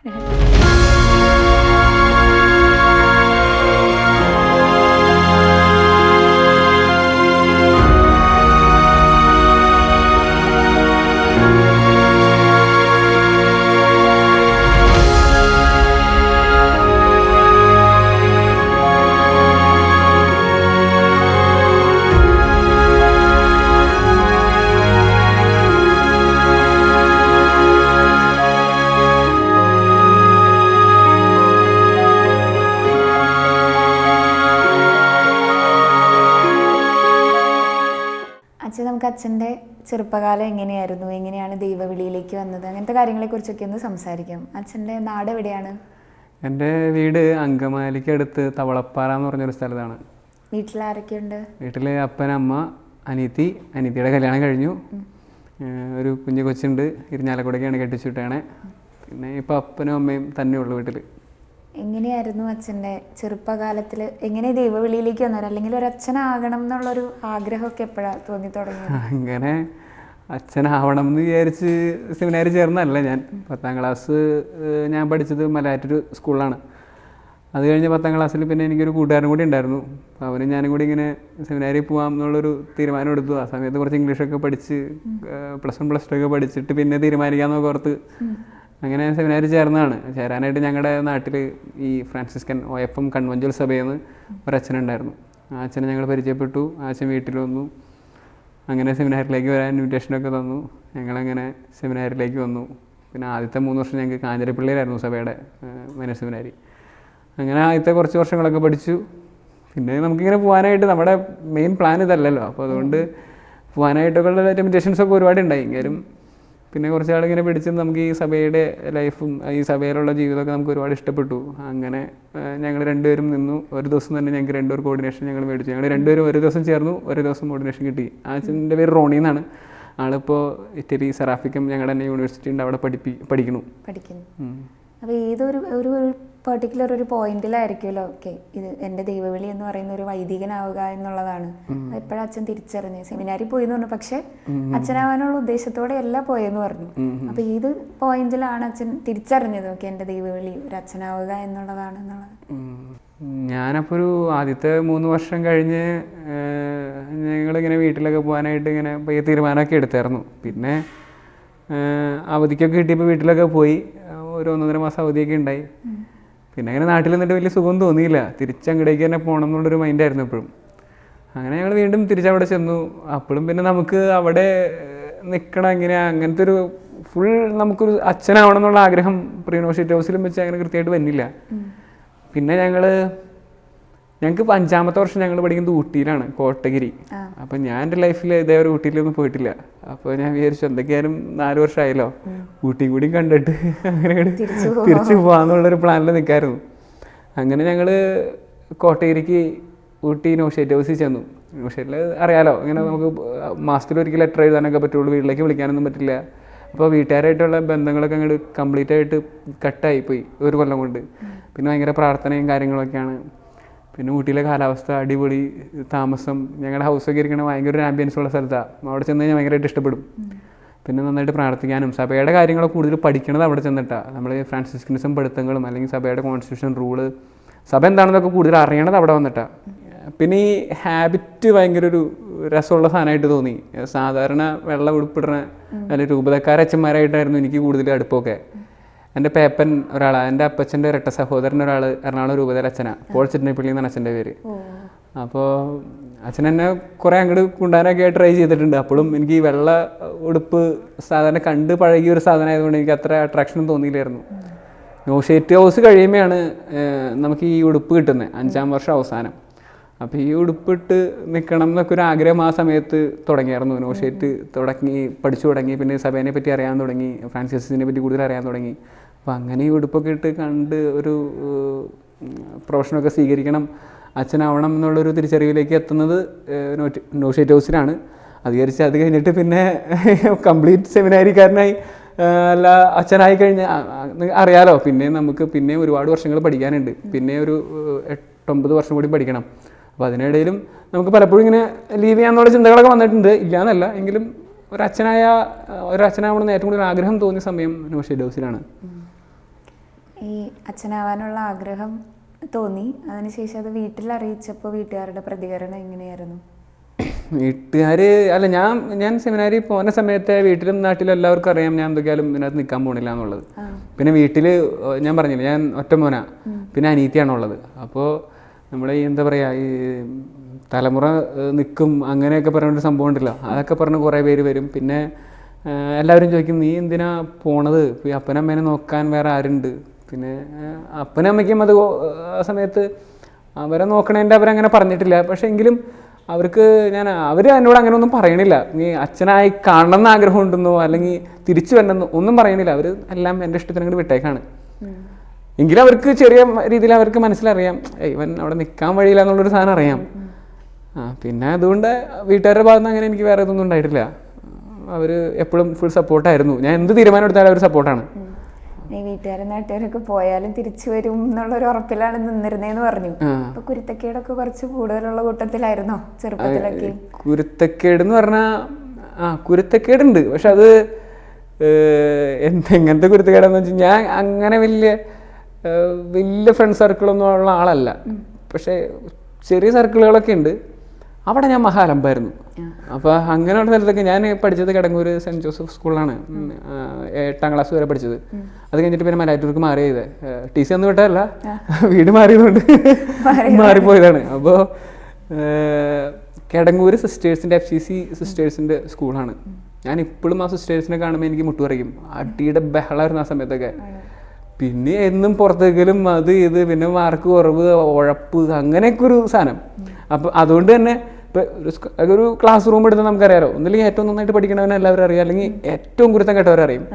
നമുക്ക് അച്ഛൻ്റെ ചെറുപ്പകാലം എങ്ങനെയായിരുന്നു, എങ്ങനെയാണ് ദൈവവിളിയിലേക്ക് വന്നത്, അങ്ങനത്തെ കാര്യങ്ങളെക്കുറിച്ചൊക്കെ ഒന്ന് സംസാരിക്കാം. അച്ഛൻ്റെ നാട് എവിടെയാണ്?
എൻ്റെ വീട് അങ്കമാലിക്ക് അടുത്ത് തവളപ്പാറ എന്ന് പറഞ്ഞൊരു സ്ഥലത്താണ്.
വീട്ടിൽ ആരൊക്കെയുണ്ട്?
വീട്ടിൽ അപ്പൻ, അമ്മ, അനിയത്തിയുടെ കല്യാണം കഴിഞ്ഞു. ഒരു കുഞ്ഞു കൊച്ചുണ്ട്, ഇരിഞ്ഞാലക്കുടയ്ക്കാണ് കെട്ടിച്ചുവിട്ടാണ്. പിന്നെ ഇപ്പോൾ അപ്പനും അമ്മയും തന്നെ ഉള്ളു വീട്ടിൽ.
എങ്ങനെയായിരുന്നു അച്ഛൻ്റെ ചെറുപ്പകാലത്തിൽ, എങ്ങനെ ദൈവവിളിയിലേക്ക് വന്നത്, അല്ലെങ്കിൽ ഒരു അച്ഛനാകണം എന്നുള്ളൊരു ആഗ്രഹമൊക്കെ എപ്പോഴാണ് തോന്നി തുടങ്ങിയത്?
അങ്ങനെ അച്ഛനാവണം എന്ന് വിചാരിച്ച് സെമിനാരി ചേർന്നല്ല ഞാൻ. 10ാം ക്ലാസ് ഞാൻ പഠിച്ചത് മലയാറ്റൂർ സ്കൂളിലാണ്. അത് കഴിഞ്ഞ് 10ാം ക്ലാസ്സിൽ പിന്നെ എനിക്കൊരു കൂട്ടുകാരൻ കൂടി ഉണ്ടായിരുന്നു. അപ്പോൾ അവനും ഞാനും കൂടി ഇങ്ങനെ സെമിനാരി പോകാം എന്നുള്ളൊരു തീരുമാനം എടുത്തു. ആ സമയത്ത് കുറച്ച് ഇംഗ്ലീഷൊക്കെ പഠിച്ച് +1 +2 ഒക്കെ പഠിച്ചിട്ട് പിന്നെ തീരുമാനിക്കാമെന്നൊക്കെ ഓർത്ത് അങ്ങനെ സെമിനാരി ചേർന്നതാണ്. ചേരാനായിട്ട് ഞങ്ങളുടെ നാട്ടിൽ ഈ ഫ്രാൻസിസ്കൻ OFM കൺവെൻച്വൽ സഭയിൽ നിന്ന് ഒരച്ഛനുണ്ടായിരുന്നു. ആ അച്ഛനെ ഞങ്ങൾ പരിചയപ്പെട്ടു. ആ അച്ഛൻ വീട്ടിൽ വന്നു. അങ്ങനെ സെമിനാറിലേക്ക് വരാൻ ഇൻവിറ്റേഷനൊക്കെ തന്നു. ഞങ്ങളങ്ങനെ സെമിനാറിലേക്ക് വന്നു. പിന്നെ ആദ്യത്തെ 3 വർഷം ഞങ്ങൾക്ക് കാഞ്ഞിരപ്പള്ളിയിലായിരുന്നു സഭയുടെ മൈനർ സെമിനാരി. അങ്ങനെ ആദ്യത്തെ കുറച്ച് വർഷങ്ങളൊക്കെ പഠിച്ചു. പിന്നെ നമുക്കിങ്ങനെ പോകാനായിട്ട് നമ്മുടെ മെയിൻ പ്ലാൻ ഇതല്ലല്ലോ, അപ്പോൾ അതുകൊണ്ട് പോകാനായിട്ടൊക്കെ ഉള്ള ലിമിറ്റേഷൻസൊക്കെ ഒരുപാടുണ്ടായി. എങ്കിലും പിന്നെ കുറച്ച് ആളിങ്ങനെ പിടിച്ച് നമുക്ക് ഈ സഭയുടെ ലൈഫും ഈ സഭയിലുള്ള ജീവിതമൊക്കെ നമുക്ക് ഒരുപാട് ഇഷ്ടപ്പെട്ടു. അങ്ങനെ ഞങ്ങൾ രണ്ടുപേരും നിന്നു. ഒരു ദിവസം തന്നെ ഞങ്ങൾക്ക് 2 പേർ കോർഡിനേഷൻ ഞങ്ങൾ മേടിച്ചു. ഞങ്ങൾ രണ്ടുപേരും ഒരു ദിവസം ചേർന്നു, ഒരു ദിവസം കോർഡിനേഷൻ കിട്ടി. ആ അച്ഛൻ്റെ പേര് റോണി എന്നാണ്. ആളിപ്പോൾ ഇറ്റലി സെറാഫിക്കം ഞങ്ങളുടെ തന്നെ യൂണിവേഴ്സിറ്റി ഉണ്ട്, അവിടെ പഠിക്കുന്നു.
അപ്പോൾ ഏതൊരു ഒരു പെർട്ടിക്കുലർ ഒരു പോയിന്റിലായിരിക്കുമല്ലോ ഓക്കെ ഇത് എൻ്റെ ദൈവവിളി എന്ന് പറയുന്ന ഒരു വൈദികനാവുക എന്നുള്ളതാണ്. എപ്പോഴും അച്ഛൻ തിരിച്ചറിഞ്ഞു. സെമിനാരിൽ പോയി എന്ന് പറഞ്ഞു, പക്ഷെ അച്ഛനാവാനുള്ള ഉദ്ദേശത്തോടെ അല്ല പോയെന്ന് പറഞ്ഞു. അപ്പൊ ഏത് പോയിന്റിലാണ് അച്ഛൻ തിരിച്ചറിഞ്ഞത് ഓക്കെ എൻ്റെ ദൈവവിളി ഒരു അച്ഛനാവുക എന്നുള്ളതാണ് എന്നുള്ളത്?
ഞാനപ്പോൾ ഒരു ആദ്യത്തെ 3 വർഷം കഴിഞ്ഞ് ഞങ്ങളിങ്ങനെ വീട്ടിലൊക്കെ പോകാനായിട്ട് ഇങ്ങനെ പയ്യെ തീരുമാനമൊക്കെ എടുത്തായിരുന്നു. പിന്നെ അവധിക്കൊക്കെ കിട്ടിയപ്പോൾ വീട്ടിലൊക്കെ പോയി. ഒരു 1.5 മാസം അവധിയൊക്കെ ഉണ്ടായി. പിന്നെ അങ്ങനെ നാട്ടിൽ നിന്നിട്ട് വലിയ സുഖം തോന്നിയില്ല. തിരിച്ചങ്ങടേക്ക് തന്നെ പോകണം എന്നുള്ളൊരു മൈൻഡായിരുന്നു എപ്പോഴും. അങ്ങനെ ഞങ്ങൾ വീണ്ടും തിരിച്ചവിടെ ചെന്നു. അപ്പോഴും പിന്നെ നമുക്ക് അവിടെ നിൽക്കണം അങ്ങനത്തെ ഒരു ഫുൾ നമുക്കൊരു അച്ഛനാവണം എന്നുള്ള ആഗ്രഹം പ്രീനോഷിറ്റ് ഹൗസിലും വെച്ച് അങ്ങനെ കൃത്യമായിട്ട് വന്നില്ല. പിന്നെ ഞങ്ങൾക്ക് 5ാമത്തെ വർഷം ഞങ്ങൾ പഠിക്കുന്നത് ഊട്ടിയിലാണ്, കോട്ടഗിരി. അപ്പം ഞാൻ എൻ്റെ ലൈഫിൽ ഇതേവരെ ഊട്ടിയിലൊന്നും പോയിട്ടില്ല. അപ്പോൾ ഞാൻ വിചാരിച്ചു എന്തൊക്കെയായാലും 4 വർഷമായല്ലോ, ഊട്ടി കൂടി കണ്ടിട്ട് അങ്ങനെ തിരിച്ചു പോകാമെന്നുള്ളൊരു പ്ലാനിൽ നിൽക്കായിരുന്നു. അങ്ങനെ ഞങ്ങൾ കോട്ടഗിരിക്ക് ഊട്ടി നോഷേറ്റ് ഹൗസിൽ ചെന്നു. നോഷേറ്റിൽ അറിയാലോ, ഇങ്ങനെ നമുക്ക് മാസത്തിലൊരിക്കൽ ലെറ്റർ എഴുതാനൊക്കെ പറ്റുള്ളൂ, വീട്ടിലേക്ക് വിളിക്കാനൊന്നും പറ്റില്ല. അപ്പോൾ വീട്ടുകാരായിട്ടുള്ള ബന്ധങ്ങളൊക്കെ അങ്ങോട്ട് കംപ്ലീറ്റ് ആയിട്ട് കട്ടായിപ്പോയി 1 കൊല്ലം കൊണ്ട്. പിന്നെ ഭയങ്കര പ്രാർത്ഥനയും കാര്യങ്ങളൊക്കെയാണ്. പിന്നെ ഊട്ടിയിലെ കാലാവസ്ഥ അടിപൊളി, താമസം, ഞങ്ങളുടെ ഹൗസൊക്കെ ഇരിക്കണ ഭയങ്കര ഒരു ആംബിയൻസ് ഉള്ള സ്ഥലത്താണ്. അവിടെ ചെന്ന് കഴിഞ്ഞാൽ ഭയങ്കരമായിട്ട് ഇഷ്ടപ്പെടും. പിന്നെ നന്നായിട്ട് പ്രാർത്ഥിക്കാനും സഭയുടെ കാര്യങ്ങളൊക്കെ കൂടുതൽ പഠിക്കണത് അവിടെ ചെന്നിട്ടാണ്. നമ്മൾ ഫ്രാൻസിസ്കനിസം പഠിത്തങ്ങളും അല്ലെങ്കിൽ സഭയുടെ കോൺസ്റ്റിറ്റ്യൂഷൻ റൂള്, സഭ എന്താണെന്നൊക്കെ കൂടുതൽ അറിയണത് അവിടെ വന്നിട്ടാണ്. പിന്നെ ഈ ഹാബിറ്റ് ഭയങ്കര ഒരു രസമുള്ള സാധനമായിട്ട് തോന്നി. സാധാരണ വെള്ള ഉടുപ്പിടുന്ന അല്ലെങ്കിൽ രൂപതക്കാരച്ഛന്മാരായിട്ടായിരുന്നു എനിക്ക് കൂടുതൽ അടുപ്പമൊക്കെ. എൻ്റെ പേപ്പൻ ഒരാളാണ്, എൻ്റെ അപ്പച്ചൻ്റെ ഇരട്ട സഹോദരൻ ഒരാൾ എറണാകുളം രൂപതയിലെ അച്ഛനാണ്, പോൾ ചിറ്റനപ്പള്ളി എന്നാണ് അച്ഛൻ്റെ പേര്. അപ്പോൾ അച്ഛൻ എന്നെ കുറേ അങ്ങോട്ട് കൊണ്ടുവരാനൊക്കെ ട്രൈ ചെയ്തിട്ടുണ്ട്. അപ്പോഴും എനിക്ക് ഈ വെള്ള ഉടുപ്പ് സാധാരണ കണ്ട് പഴകിയ ഒരു സാധനം ആയതുകൊണ്ട് എനിക്ക് അത്ര അട്രാക്ഷനും തോന്നിയില്ലായിരുന്നു. നോഷേറ്റ് ഹൗസ് കഴിയുമ്പോഴാണ് നമുക്ക് ഈ ഉടുപ്പ് കിട്ടുന്നത്, 5ാം വർഷം അവസാനം. അപ്പോൾ ഈ ഉടുപ്പിട്ട് നിൽക്കണം എന്നൊക്കെ ഒരു ആഗ്രഹം ആ സമയത്ത് തുടങ്ങിയായിരുന്നു. നോഷേറ്റ് പഠിച്ചു തുടങ്ങി. പിന്നെ സഭേനെ പറ്റി അറിയാൻ തുടങ്ങി, ഫ്രാൻസിസിനെ പറ്റി കൂടുതൽ അറിയാൻ തുടങ്ങി. അപ്പോൾ അങ്ങനെ ഈ ഉടുപ്പൊക്കെ ഇട്ട് കണ്ട് ഒരു പ്രൊഫഷനൊക്കെ സ്വീകരിക്കണം, അച്ഛനാവണം എന്നുള്ളൊരു തിരിച്ചറിവിലേക്ക് എത്തുന്നത് നോഷേറ്റ് ഹൗസിലാണ്. അത് കഴിഞ്ഞിട്ട് പിന്നെ കംപ്ലീറ്റ് സെമിനാരിക്കാരനായി അല്ല അച്ഛനായി കഴിഞ്ഞാൽ അറിയാലോ, പിന്നെ നമുക്ക് പിന്നെ ഒരുപാട് വർഷങ്ങൾ പഠിക്കാനുണ്ട്. പിന്നെ ഒരു 8-9 വർഷം കൂടി പഠിക്കണം. അപ്പോൾ അതിനിടയിലും നമുക്ക് പലപ്പോഴും ഇങ്ങനെ ലീവ് ചെയ്യാന്നുള്ള ചിന്തകളൊക്കെ വന്നിട്ടുണ്ട്, ഇല്ലയെന്നല്ല. എങ്കിലും ഒരച്ഛനാവണമെന്ന് ഏറ്റവും കൂടുതൽ ആഗ്രഹം തോന്നിയ സമയം നോഷേറ്റ് ഹൗസിലാണ്.
ഈ അച്ഛനാവാനുള്ള ആഗ്രഹം തോന്നി, അതിനുശേഷം അത് വീട്ടിൽ അറിയിച്ചപ്പോൾ വീട്ടുകാരുടെ പ്രതികരണം എങ്ങനെയായിരുന്നു?
വീട്ടുകാർ അല്ല, ഞാൻ സെമിനാരി പോകുന്ന സമയത്ത് വീട്ടിലും നാട്ടിലും എല്ലാവർക്കും അറിയാം ഞാൻ എന്തൊക്കെയാലും ഇതിനകത്ത് നിൽക്കാൻ പോകണില്ല എന്നുള്ളത്. പിന്നെ വീട്ടിൽ ഞാൻ പറഞ്ഞില്ല, ഞാൻ ഒറ്റ മോനാ, പിന്നെ അനീത്തിയാണുള്ളത്. അപ്പോൾ നമ്മുടെ ഈ എന്താ പറയുക, ഈ തലമുറ നിൽക്കും അങ്ങനെയൊക്കെ പറഞ്ഞൊരു സംഭവം ഉണ്ടല്ലോ, അതൊക്കെ പറഞ്ഞ് കുറേ പേര് വരും. പിന്നെ എല്ലാവരും ചോദിക്കും നീ എന്തിനാ പോണത്, ഈ അപ്പനമ്മേനെ നോക്കാൻ വേറെ ആരുണ്ട്? പിന്നെ അപ്പനമ്മയ്ക്കും അത് ആ സമയത്ത് അവരെ നോക്കണേൻ്റെ അവരങ്ങനെ പറഞ്ഞിട്ടില്ല. പക്ഷേ എങ്കിലും അവർ എന്നോട് അങ്ങനെ ഒന്നും പറയണില്ല. നീ അച്ഛനായി കാണണം എന്ന് ആഗ്രഹം ഉണ്ടെന്നോ അല്ലെങ്കിൽ തിരിച്ചു വരണമെന്നോ ഒന്നും പറയണില്ല. അവർ എല്ലാം എൻ്റെ ഇഷ്ടത്തിന് അങ്ങോട്ട് വിട്ടേക്കാണ്. എങ്കിലും അവർക്ക് ചെറിയ രീതിയിൽ അവർക്ക് മനസ്സിലറിയാം ഇവൻ അവിടെ നിൽക്കാൻ വഴിയില്ല എന്നുള്ളൊരു സാധനം അറിയാം. പിന്നെ അതുകൊണ്ട് വീട്ടുകാരുടെ ഭാഗത്ത് അങ്ങനെ എനിക്ക് വേറെ ഇതൊന്നും ഉണ്ടായിട്ടില്ല. അവർ എപ്പോഴും ഫുൾ സപ്പോർട്ടായിരുന്നു. ഞാൻ എന്ത് തീരുമാനം എടുത്താലും അവർ സപ്പോർട്ടാണ്.
വീട്ടുകാരും നാട്ടുകാരൊക്കെ പോയാലും തിരിച്ചു വരും എന്നുള്ളൊരു ഉറപ്പിലാണ് നിന്നിരുന്നേന്ന് പറഞ്ഞു. അപ്പൊ കുരുത്തക്കേടൊക്കെ കുറച്ച് കൂടുതലുള്ള കൂട്ടത്തിലായിരുന്നോ ചെറുപ്പത്തിലൊക്കെ?
കുരുത്തക്കേട് എന്ന് പറഞ്ഞാൽ കുരുത്തക്കേടുണ്ട്. പക്ഷെ അത് എങ്ങനത്തെ കുരുത്തക്കേടെന്ന് വെച്ചാൽ ഞാൻ അങ്ങനെ വലിയ ഫ്രണ്ട് സർക്കിളൊന്നും ഉള്ള ആളല്ല. പക്ഷെ ചെറിയ സർക്കിളുകളൊക്കെ ഉണ്ട്. അവിടെ ഞാൻ മഹാലമ്പായിരുന്നു. അപ്പോൾ അങ്ങനെയുള്ള സ്ഥലത്തൊക്കെ ഞാൻ പഠിച്ചത് കിടങ്ങൂർ സെൻറ്റ് ജോസഫ് സ്കൂളിലാണ് 8ാം ക്ലാസ് വരെ പഠിച്ചത്. അത് കഴിഞ്ഞിട്ട് പിന്നെ മലയാറ്റൂർക്ക് മാറി ചെയ്തത്. TC ഒന്നും വിട്ടതല്ല, വീട് മാറിയതുകൊണ്ട് മാറിപ്പോയതാണ്. അപ്പോൾ കിടങ്ങൂർ സിസ്റ്റേഴ്സിൻ്റെ FCC സിസ്റ്റേഴ്സിൻ്റെ സ്കൂളാണ്. ഞാൻ ഇപ്പോഴും ആ സിസ്റ്റേഴ്സിനെ കാണുമ്പോൾ എനിക്ക് മുട്ടുപറിക്കും. അടിയുടെ ബഹളമായിരുന്നു ആ സമയത്തൊക്കെ. പിന്നെ എന്നും പുറത്തേക്കലും അത് ഇത്, പിന്നെ മാർക്ക് കുറവ്, ഉഴപ്പ്, അങ്ങനെയൊക്കെ ഒരു സാധനം. അപ്പം അതുകൊണ്ട് തന്നെ ഇപ്പം ഒരു ക്ലാസ് റൂം എടുത്താൽ നമുക്കറിയാലോ, ഒന്നില്ലെങ്കിൽ ഏറ്റവും നന്നായിട്ട് പഠിക്കണവനെ എല്ലാവരും അറിയാം, അല്ലെങ്കിൽ ഏറ്റവും കുരുത്തം കേട്ടവരറിയും.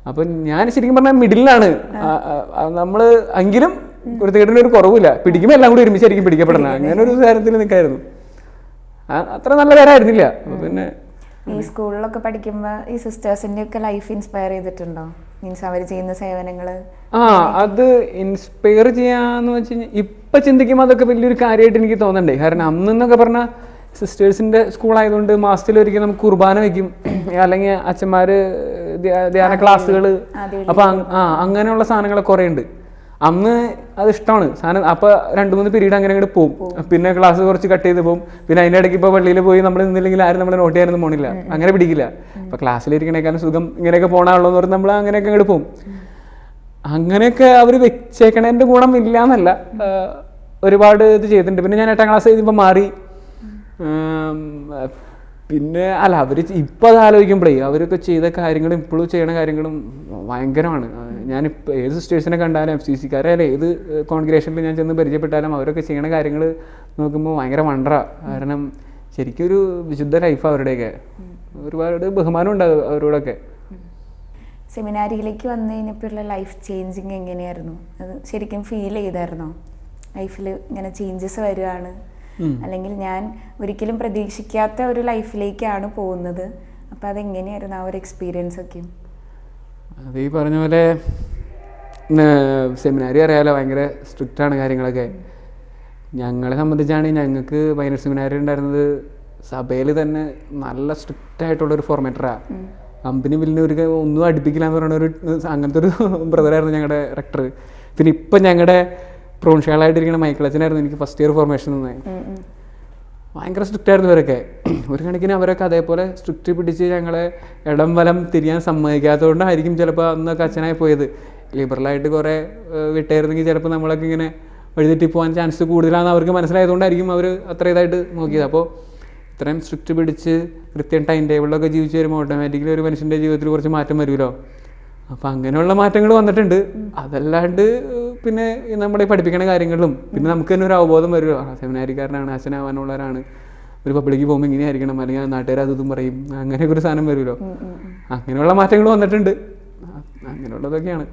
അപ്പം ഞാൻ ശരിക്കും പറഞ്ഞാൽ മിഡിലാണ് നമ്മൾ. എങ്കിലും കുരുത്തക്കേടിന് ഒരു കുറവില്ല, പിടിക്കുമ്പോൾ എല്ലാം കൂടി ഒരുമിച്ചായിരിക്കും പിടിക്കപ്പെടണം. അങ്ങനെ ഒരു കാര്യത്തിൽ നിൽക്കായിരുന്നു. അത്ര നല്ല പേരായിരുന്നില്ല. പിന്നെ
ഈ സ്കൂളിലൊക്കെ പഠിക്കുമ്പോൾ ഈ സിസ്റ്റേഴ്സിൻ്റെ ഒക്കെ ലൈഫ് ഇൻസ്പയർ ചെയ്തിട്ടുണ്ടോ? മീൻസ് അവർ ചെയ്യുന്ന സേവനങ്ങൾ?
അത് ഇൻസ്പയർ ചെയ്യാന്ന് വെച്ച് കഴിഞ്ഞാൽ ഇപ്പം ചിന്തിക്കുമ്പോൾ അതൊക്കെ വലിയൊരു കാര്യമായിട്ട് എനിക്ക് തോന്നണ്ടേ. കാരണം അന്നെന്നൊക്കെ പറഞ്ഞാൽ സിസ്റ്റേഴ്സിൻ്റെ സ്കൂളായതുകൊണ്ട് മാസത്തിലൊരിക്കൽ നമുക്ക് കുർബാന വയ്ക്കും, അല്ലെങ്കിൽ അച്ഛന്മാർ ധ്യാന ക്ലാസ്സുകൾ. അപ്പം അങ്ങനെയുള്ള സാധനങ്ങളൊക്കെ കുറേ ഉണ്ട്. അന്ന് അത് ഇഷ്ടമാണ് സാധനം. അപ്പോൾ 2-3 പീരീഡ് അങ്ങനെ അങ്ങോട്ട് പോകും. പിന്നെ ക്ലാസ് കുറച്ച് കട്ട് ചെയ്ത് പോകും. പിന്നെ അതിൻ്റെ ഇടയ്ക്ക് ഇപ്പോൾ പള്ളിയിൽ പോയി നമ്മൾ നിന്നില്ലെങ്കിൽ ആരും നമ്മളെ നോട്ട് ചെയ്യാനൊന്നും പോണില്ല, അങ്ങനെ പിടിക്കില്ല. അപ്പോൾ ക്ലാസ്സിലിരിക്കണേക്കാളും സുഖം ഇങ്ങനെയൊക്കെ പോകണമല്ലോ എന്ന് പറഞ്ഞ് നമ്മൾ അങ്ങനെയൊക്കെ അങ്ങോട്ട് പോകും. അങ്ങനെയൊക്കെ അവർ വെച്ചേക്കണേൻ്റെ ഗുണം ഇല്ല എന്നല്ല, ഒരുപാട് ഇത് ചെയ്തിട്ടുണ്ട്. പിന്നെ ഞാൻ 8ാം ക്ലാസ് കഴിയുമ്പോൾ മാറി. പിന്നെ അല്ല, അവർ ഇപ്പം അത് ആലോചിക്കുമ്പോഴേ അവരൊക്കെ ചെയ്ത കാര്യങ്ങളും ഇപ്പോഴും ചെയ്യണ കാര്യങ്ങളും ഭയങ്കരമാണ്. ഞാനിപ്പോൾ ഏത് സിസ്റ്റേഴ്സിനെ കണ്ടാലും FCCക്കാരെ ഏത് കോൺഗ്രേഷനിൽ ഞാൻ ചെന്ന് പരിചയപ്പെട്ടാലും അവരൊക്കെ ചെയ്യണ കാര്യങ്ങൾ നോക്കുമ്പോൾ ഭയങ്കര വണ്ടറാണ്. കാരണം ശരിക്കും ഒരു വിശുദ്ധ ലൈഫാണ് അവരുടെയൊക്കെ. ഒരുപാട് ബഹുമാനം ഉണ്ടാകും അവരോടൊക്കെ.
സെമിനാരിയിലേക്ക് വന്നു കഴിഞ്ഞപ്പോഴുള്ള ലൈഫ് ചേഞ്ചിങ് എങ്ങനെയായിരുന്നു? അത് ശരിക്കും ഫീൽ ചെയ്തായിരുന്നോ? ലൈഫിൽ ഇങ്ങനെ ചേഞ്ചസ് വരുവാണ്, അല്ലെങ്കിൽ ഞാൻ ഒരിക്കലും പ്രതീക്ഷിക്കാത്ത ഒരു ലൈഫിലേക്കാണ് പോകുന്നത്. അപ്പോൾ അതെങ്ങനെയായിരുന്നു ആ ഒരു എക്സ്പീരിയൻസ് ഒക്കെ?
അത് ഈ പറഞ്ഞ പോലെ സെമിനാരി അറിയാലോ, ഭയങ്കര സ്ട്രിക്റ്റാണ് കാര്യങ്ങളൊക്കെ. ഞങ്ങളെ സംബന്ധിച്ചാണെങ്കിൽ ഞങ്ങൾക്ക് വൈനർ സെമിനാരി ഉണ്ടായിരുന്നത് സഭയിൽ തന്നെ നല്ല സ്ട്രിക്റ്റ് ആയിട്ടുള്ളൊരു ഫോർമാറ്ററാണ്. കമ്പനി ബില്ലിന് ഒന്നും അടുപ്പിക്കില്ല എന്ന് പറയുന്ന ഒരു അങ്ങനത്തെ ഒരു ബ്രദറായിരുന്നു ഞങ്ങളുടെ റെക്ടർ. പിന്നെ ഇപ്പം ഞങ്ങളുടെ പ്രൊഫഷണലായിട്ടിരിക്കുന്ന മൈക്കിളച്ചനായിരുന്നു എനിക്ക് ഫസ്റ്റ് ഇയർ ഫോർമേഷൻ തന്നെ. ഭയങ്കര സ്ട്രിക്റ്റ് ആയിരുന്നു ഇവരൊക്കെ. ഒരു കണക്കിന് അവരൊക്കെ അതേപോലെ സ്ട്രിക്റ്റ് പിടിച്ച് ഞങ്ങളെ ഇടം വലം തിരിയാൻ സമ്മതിക്കാത്തതുകൊണ്ടായിരിക്കും ചിലപ്പോൾ അന്നൊക്കെ അച്ഛനായി പോയത്. ലിബറലായിട്ട് കുറേ വിട്ടായിരുന്നെങ്കിൽ ചിലപ്പോൾ നമ്മളൊക്കെ ഇങ്ങനെ വഴിതെറ്റി പോകാൻ ചാൻസ് കൂടുതലാണെന്ന് അവർക്ക് മനസ്സിലായതുകൊണ്ടായിരിക്കും അവർ അത്ര ഇതായിട്ട് നോക്കിയത്. അപ്പോൾ ഇത്രയും സ്ട്രിക്റ്റ് പിടിച്ച് കൃത്യം ടൈം ടേബിളിലൊക്കെ ജീവിച്ച് വരുമ്പോൾ ഓട്ടോമാറ്റിക്കലി ഒരു മനുഷ്യൻ്റെ ജീവിതത്തിൽ കുറച്ച് മാറ്റം വരുമല്ലോ. അപ്പം അങ്ങനെയുള്ള മാറ്റങ്ങൾ വന്നിട്ടുണ്ട്. അതല്ലാണ്ട് പിന്നെ നമ്മുടെ പഠിപ്പിക്കുന്ന കാര്യങ്ങളിലും പിന്നെ നമുക്ക് തന്നെ ഒരു അവബോധം വരുമല്ലോ. സെമിനാരിക്കാരനാണ്, അച്ഛനാവാനുള്ളവരാണ്, ഒരു പബ്ലിക്ക് പോകുമ്പോൾ ഇങ്ങനെ ആയിരിക്കണം, അല്ലെങ്കിൽ നാട്ടുകാർ അതും പറയും, അങ്ങനെയൊക്കെ ഒരു സാധനം വരുമല്ലോ. അങ്ങനെയുള്ള മാറ്റങ്ങൾ വന്നിട്ടുണ്ട്. അങ്ങനെയുള്ളതൊക്കെയാണ്.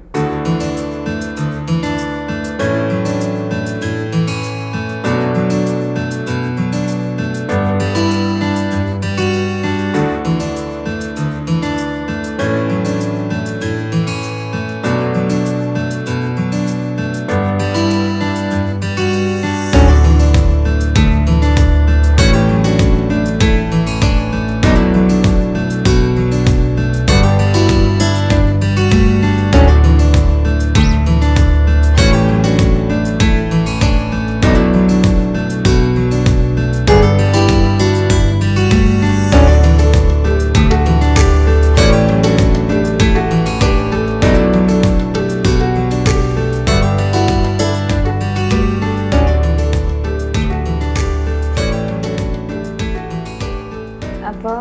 അപ്പോൾ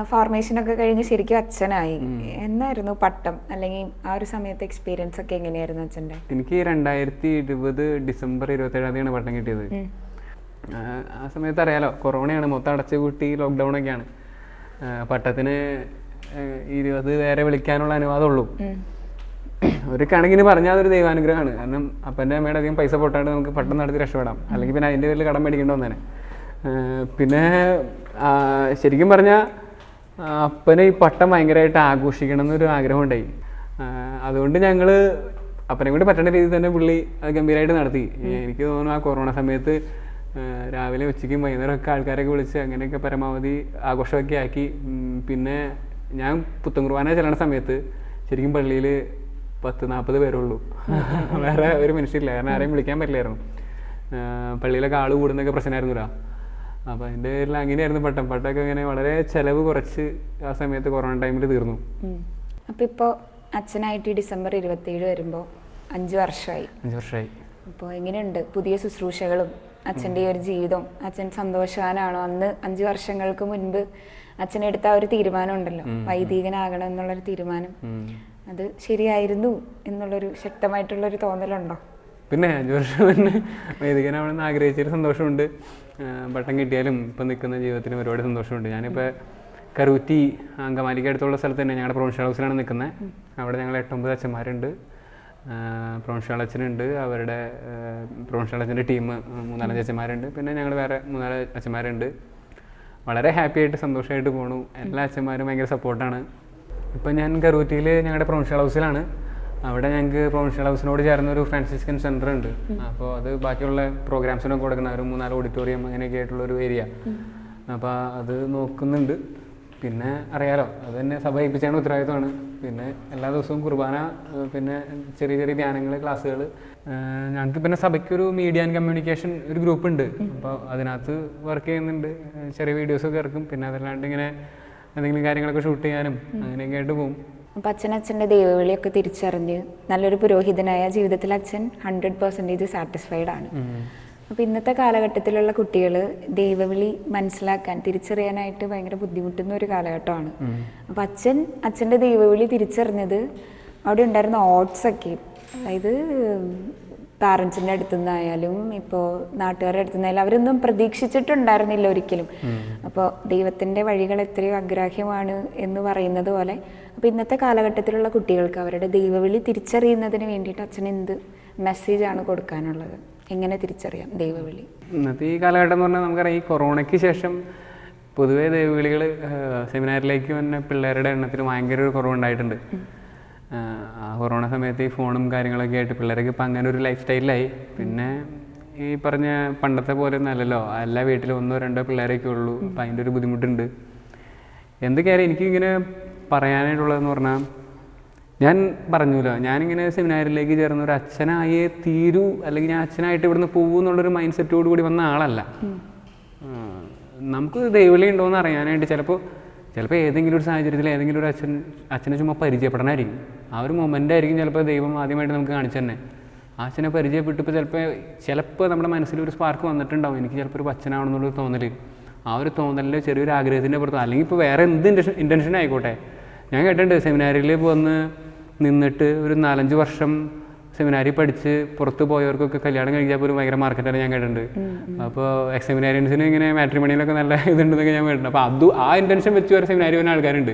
ഫോർമേഷനൊക്കെ കഴിഞ്ഞ് ശരിക്കും അച്ഛനായി. എന്നായിരുന്നു പട്ടം, അല്ലെങ്കിൽ ആ ഒരു സമയത്തെ എക്സ്പീരിയൻസ് ഒക്കെ എങ്ങനെയായിരുന്നു അച്ഛൻ്റെ?
എനിക്ക് 2020 ഡിസംബർ 27 പട്ടം കിട്ടിയത്. ആ സമയത്ത് അറിയാലോ, കൊറോണയാണ്, മൊത്തം അടച്ചു കൂട്ടി, ലോക്ക്ഡൗൺ ഒക്കെയാണ്. പട്ടത്തിന് 20 പേരെ വിളിക്കാനുള്ള അനുവാദമുള്ളൂ. ഒരു കണക്കിന് പറഞ്ഞാൽ അതൊരു ദൈവാനുഗ്രഹമാണ്. കാരണം അപ്പൻ്റെ അമ്മയുടെ അധികം പൈസ പൊട്ടാണ്ട് നമുക്ക് പട്ടം നടത്തി രക്ഷപ്പെടാം, അല്ലെങ്കിൽ പിന്നെ അതിൻ്റെ പേരിൽ കടം മേടിക്കേണ്ടി വന്നേനെ. പിന്നെ ശരിക്കും പറഞ്ഞാൽ അപ്പനെ ഈ പട്ടം ഭയങ്കരമായിട്ട് ആഘോഷിക്കണം എന്നൊരു ആഗ്രഹം ഉണ്ടായി. അതുകൊണ്ട് ഞങ്ങൾ അപ്പനെ കൂടി പറ്റുന്ന രീതിയിൽ തന്നെ പുള്ളി അത് ഗംഭീരമായിട്ട് നടത്തി. എനിക്ക് തോന്നുന്നു ആ കൊറോണ സമയത്ത് രാവിലെ ഉച്ചയ്ക്കും വൈകുന്നേരമൊക്കെ ആൾക്കാരൊക്കെ വിളിച്ച് അങ്ങനെയൊക്കെ പരമാവധി ആഘോഷമൊക്കെ ആക്കി. പിന്നെ ഞാൻ പുത്തൻ കുർബാന ചെല്ലണ സമയത്ത് ശരിക്കും പള്ളിയിൽ 10-40 പേരുള്ളൂ, വേറെ ഒരു മനുഷ്യരില്ല. കാരണം ആരെയും വിളിക്കാൻ പറ്റില്ലായിരുന്നു. പള്ളിയിലൊക്കെ ആൾ കൂടുന്നൊക്കെ പ്രശ്നമായിരുന്നില്ല. അപ്പോൾ അതിൻ്റെ പേരിൽ അങ്ങനെയായിരുന്നു പട്ടമൊക്കെ ഇങ്ങനെ വളരെ ചിലവ് കുറച്ച് ആ സമയത്ത് കൊറോണ ടൈമിൽ തീർന്നു.
അപ്പോൾ ഇപ്പോൾ അച്ഛനായിട്ട് ഡിസംബർ 27 വരുമ്പോൾ 5 വർഷമായി.
5 വർഷമായി.
അപ്പോൾ എങ്ങനെയുണ്ട് പുതിയ ശുശ്രൂഷകളും അച്ഛൻ്റെ ഈ ഒരു ജീവിതം, അച്ഛൻ സന്തോഷവാനാണോ? അന്ന് 5 വർഷങ്ങൾക്ക് മുൻപ് അച്ഛനെടുത്ത ആ ഒരു തീരുമാനം ഉണ്ടല്ലോ, വൈദികനാകണം എന്നുള്ളൊരു തീരുമാനം, അത് ശരിയായിരുന്നു എന്നുള്ളൊരു ശക്തമായിട്ടുള്ളൊരു തോന്നലുണ്ടോ?
പിന്നെ 5 വർഷം മുന്നേ വൈദികനാവണമെന്ന് ആഗ്രഹിച്ചൊരു സന്തോഷമുണ്ട്. പട്ടം കിട്ടിയാലും ഇപ്പം നിൽക്കുന്ന ജീവിതത്തിന് ഒരുപാട് സന്തോഷമുണ്ട്. ഞാനിപ്പോൾ കരൂറ്റി അങ്കമാലിക്ക് അടുത്തുള്ള സ്ഥലത്ത് തന്നെ ഞങ്ങളുടെ പ്രൊവിൻഷ്യൽ ഹൗസിലാണ് നിൽക്കുന്നത്. അവിടെ ഞങ്ങൾ 8-9 അച്ഛന്മാരുണ്ട്. പ്രൊവിൻഷ്യൽ അച്ഛനുണ്ട്, അവരുടെ പ്രൊവിൻഷ്യൽ അച്ഛൻ്റെ ടീം 3-4 അച്ഛന്മാരുണ്ട്. പിന്നെ ഞങ്ങൾ വേറെ 3-4 അച്ഛന്മാരുണ്ട്. വളരെ ഹാപ്പി ആയിട്ട് സന്തോഷമായിട്ട് പോണു. എല്ലാ അച്ഛന്മാരും ഭയങ്കര സപ്പോർട്ടാണ്. ഇപ്പം ഞാൻ കരൂറ്റിയിൽ ഞങ്ങളുടെ പ്രൊവിൻഷ്യൽ ഹൗസിലാണ്. അവിടെ ഞങ്ങൾക്ക് പ്രൊവിൻഷ്യൽ ഹൗസിനോട് ചേർന്ന ഒരു ഫ്രാൻസിസ്കൻ സെൻ്റർ ഉണ്ട്. അപ്പോൾ അത് ബാക്കിയുള്ള പ്രോഗ്രാംസിനൊക്കെ കൊടുക്കുന്ന ഒരു 3-4 ഓഡിറ്റോറിയം അങ്ങനെയൊക്കെ ആയിട്ടുള്ളൊരു ഏരിയ. അപ്പോൾ അത് നോക്കുന്നുണ്ട്. പിന്നെ അറിയാലോ, അത് തന്നെ സഭ ഏൽപ്പിച്ചാണ് ഉത്തരവാദിത്തമാണ്. പിന്നെ എല്ലാ ദിവസവും കുർബാന, പിന്നെ ചെറിയ ചെറിയ ധ്യാനങ്ങൾ, ക്ലാസ്സുകൾ. ഞങ്ങൾക്ക് പിന്നെ സഭയ്ക്കൊരു മീഡിയ ആൻഡ് കമ്മ്യൂണിക്കേഷൻ ഒരു ഗ്രൂപ്പ് ഉണ്ട്. അപ്പോൾ അതിനകത്ത് വർക്ക് ചെയ്യുന്നുണ്ട്. ചെറിയ വീഡിയോസൊക്കെ ഇറക്കും. പിന്നെ അതല്ലാണ്ട് ഇങ്ങനെ എന്തെങ്കിലും കാര്യങ്ങളൊക്കെ ഷൂട്ട് ചെയ്യാനും അങ്ങനെയൊക്കെ ആയിട്ട് പോകും.
അപ്പം അച്ഛൻ്റെ ദൈവവിളിയൊക്കെ തിരിച്ചറിഞ്ഞ് നല്ലൊരു പുരോഹിതനായ ജീവിതത്തിൽ അച്ഛൻ 100% സാറ്റിസ്ഫൈഡ് ആണ്. അപ്പം ഇന്നത്തെ കാലഘട്ടത്തിലുള്ള കുട്ടികൾ ദൈവവിളി മനസ്സിലാക്കാൻ, തിരിച്ചറിയാനായിട്ട് ഭയങ്കര ബുദ്ധിമുട്ടുന്ന ഒരു കാലഘട്ടമാണ്. അപ്പം അച്ഛൻ്റെ ദൈവവിളി തിരിച്ചറിഞ്ഞത് അവിടെ ഉണ്ടായിരുന്ന ഓട്ട്സൊക്കെ, അതായത് പാരൻസിൻ്റെ അടുത്തു നിന്നായാലും ഇപ്പോൾ നാട്ടുകാരുടെ അടുത്തു നിന്നായാലും അവരൊന്നും പ്രതീക്ഷിച്ചിട്ടുണ്ടായിരുന്നില്ല ഒരിക്കലും. അപ്പോൾ ദൈവത്തിൻ്റെ വഴികൾ എത്രയോ അഗ്രാഹ്യമാണ് എന്ന് പറയുന്നത് പോലെ, അപ്പോൾ ഇന്നത്തെ കാലഘട്ടത്തിലുള്ള കുട്ടികൾക്ക് അവരുടെ ദൈവവിളി തിരിച്ചറിയുന്നതിന് വേണ്ടിയിട്ട് അച്ഛൻ എന്ത് മെസ്സേജാണ് കൊടുക്കാനുള്ളത്? എങ്ങനെ തിരിച്ചറിയാം ദൈവവിളി?
ഇന്നത്തെ ഈ കാലഘട്ടം എന്ന് പറഞ്ഞാൽ നമുക്കറിയാം, ഈ കൊറോണയ്ക്ക് ശേഷം പൊതുവേ ദൈവവിളികൾ സെമിനാറിലേക്ക് വന്ന പിള്ളേരുടെ എണ്ണത്തിൽ ഭയങ്കര ഒരു കുറവുണ്ടായിട്ടുണ്ട്. ആ കൊറോണ സമയത്ത് ഈ ഫോണും കാര്യങ്ങളൊക്കെ ആയിട്ട് പിള്ളേർക്ക് ഇപ്പം അങ്ങനെ ഒരു ലൈഫ് സ്റ്റൈലിലായി. പിന്നെ ഈ പറഞ്ഞ പണ്ടത്തെ പോലെ ഒന്നും അല്ലല്ലോ, എല്ലാ വീട്ടിലും 1-2 പിള്ളേരൊക്കെ ഉള്ളൂ. അപ്പം അതിൻ്റെ ഒരു ബുദ്ധിമുട്ടുണ്ട്. എന്തൊക്കെയായാലും എനിക്കിങ്ങനെ പറയാനായിട്ടുള്ളതെന്ന് പറഞ്ഞാൽ, ഞാൻ പറഞ്ഞല്ലോ, ഞാനിങ്ങനെ സെമിനാറിലേക്ക് ചേർന്ന ഒരു അച്ഛനായേ തീരൂ, അല്ലെങ്കിൽ ഞാൻ അച്ഛനായിട്ട് ഇവിടുന്ന് പോകും എന്നുള്ളൊരു മൈൻഡ് സെറ്റോട് കൂടി വന്ന ആളല്ല. നമുക്ക് ദൈവവിളി ഉണ്ടോയെന്ന് അറിയാനായിട്ട് ചിലപ്പോൾ ഏതെങ്കിലും ഒരു സാഹചര്യത്തിൽ ഏതെങ്കിലും ഒരു അച്ഛനെ ചുമ്മാ പരിചയപ്പെടണമായിരിക്കും. ആ ഒരു മൊമെൻ്റ് ആയിരിക്കും ചിലപ്പോൾ ദൈവം ആദ്യമായിട്ട് നമുക്ക് കാണിച്ചു തന്നെ. ആ അച്ഛനെ പരിചയപ്പെട്ടപ്പോൾ ചിലപ്പോൾ നമ്മുടെ മനസ്സിൽ ഒരു സ്പാർക്ക് വന്നിട്ടുണ്ടാവും, എനിക്ക് ചിലപ്പോൾ ഒരു അച്ഛനാണെന്നുള്ളൊരു തോന്നൽ. ആ ഒരു തോന്നലിൽ ചെറിയൊരു ആഗ്രഹത്തിൻ്റെ പുറത്ത്, അല്ലെങ്കിൽ ഇപ്പോൾ വേറെ എന്ത് ഇൻറ്റൻഷൻ ആയിക്കോട്ടെ. ഞാൻ കേട്ടിട്ടുണ്ട്, സെമിനാരിയിൽ വന്ന് നിന്നിട്ട് ഒരു 4-5 വർഷം സെമിനാരി പഠിച്ച് പുറത്ത് പോയവർക്കൊക്കെ കല്യാണം കഴിച്ചാൽ പോലും ഭയങ്കര മാർക്കറ്റാണ് ഞാൻ കേട്ടിട്ടുണ്ട്. അപ്പോൾ എക്സ് സെമിനാരിയൻസിന് ഇങ്ങനെ മാട്രിമണിയിലൊക്കെ നല്ല ഇതുണ്ടെന്നൊക്കെ ഞാൻ കേട്ടിട്ടുണ്ട്. അപ്പോൾ ആ ഇൻറ്റൻഷൻ വെച്ച് വരെ സെമിനാരി വരുന്ന ആൾക്കാരുണ്ട്.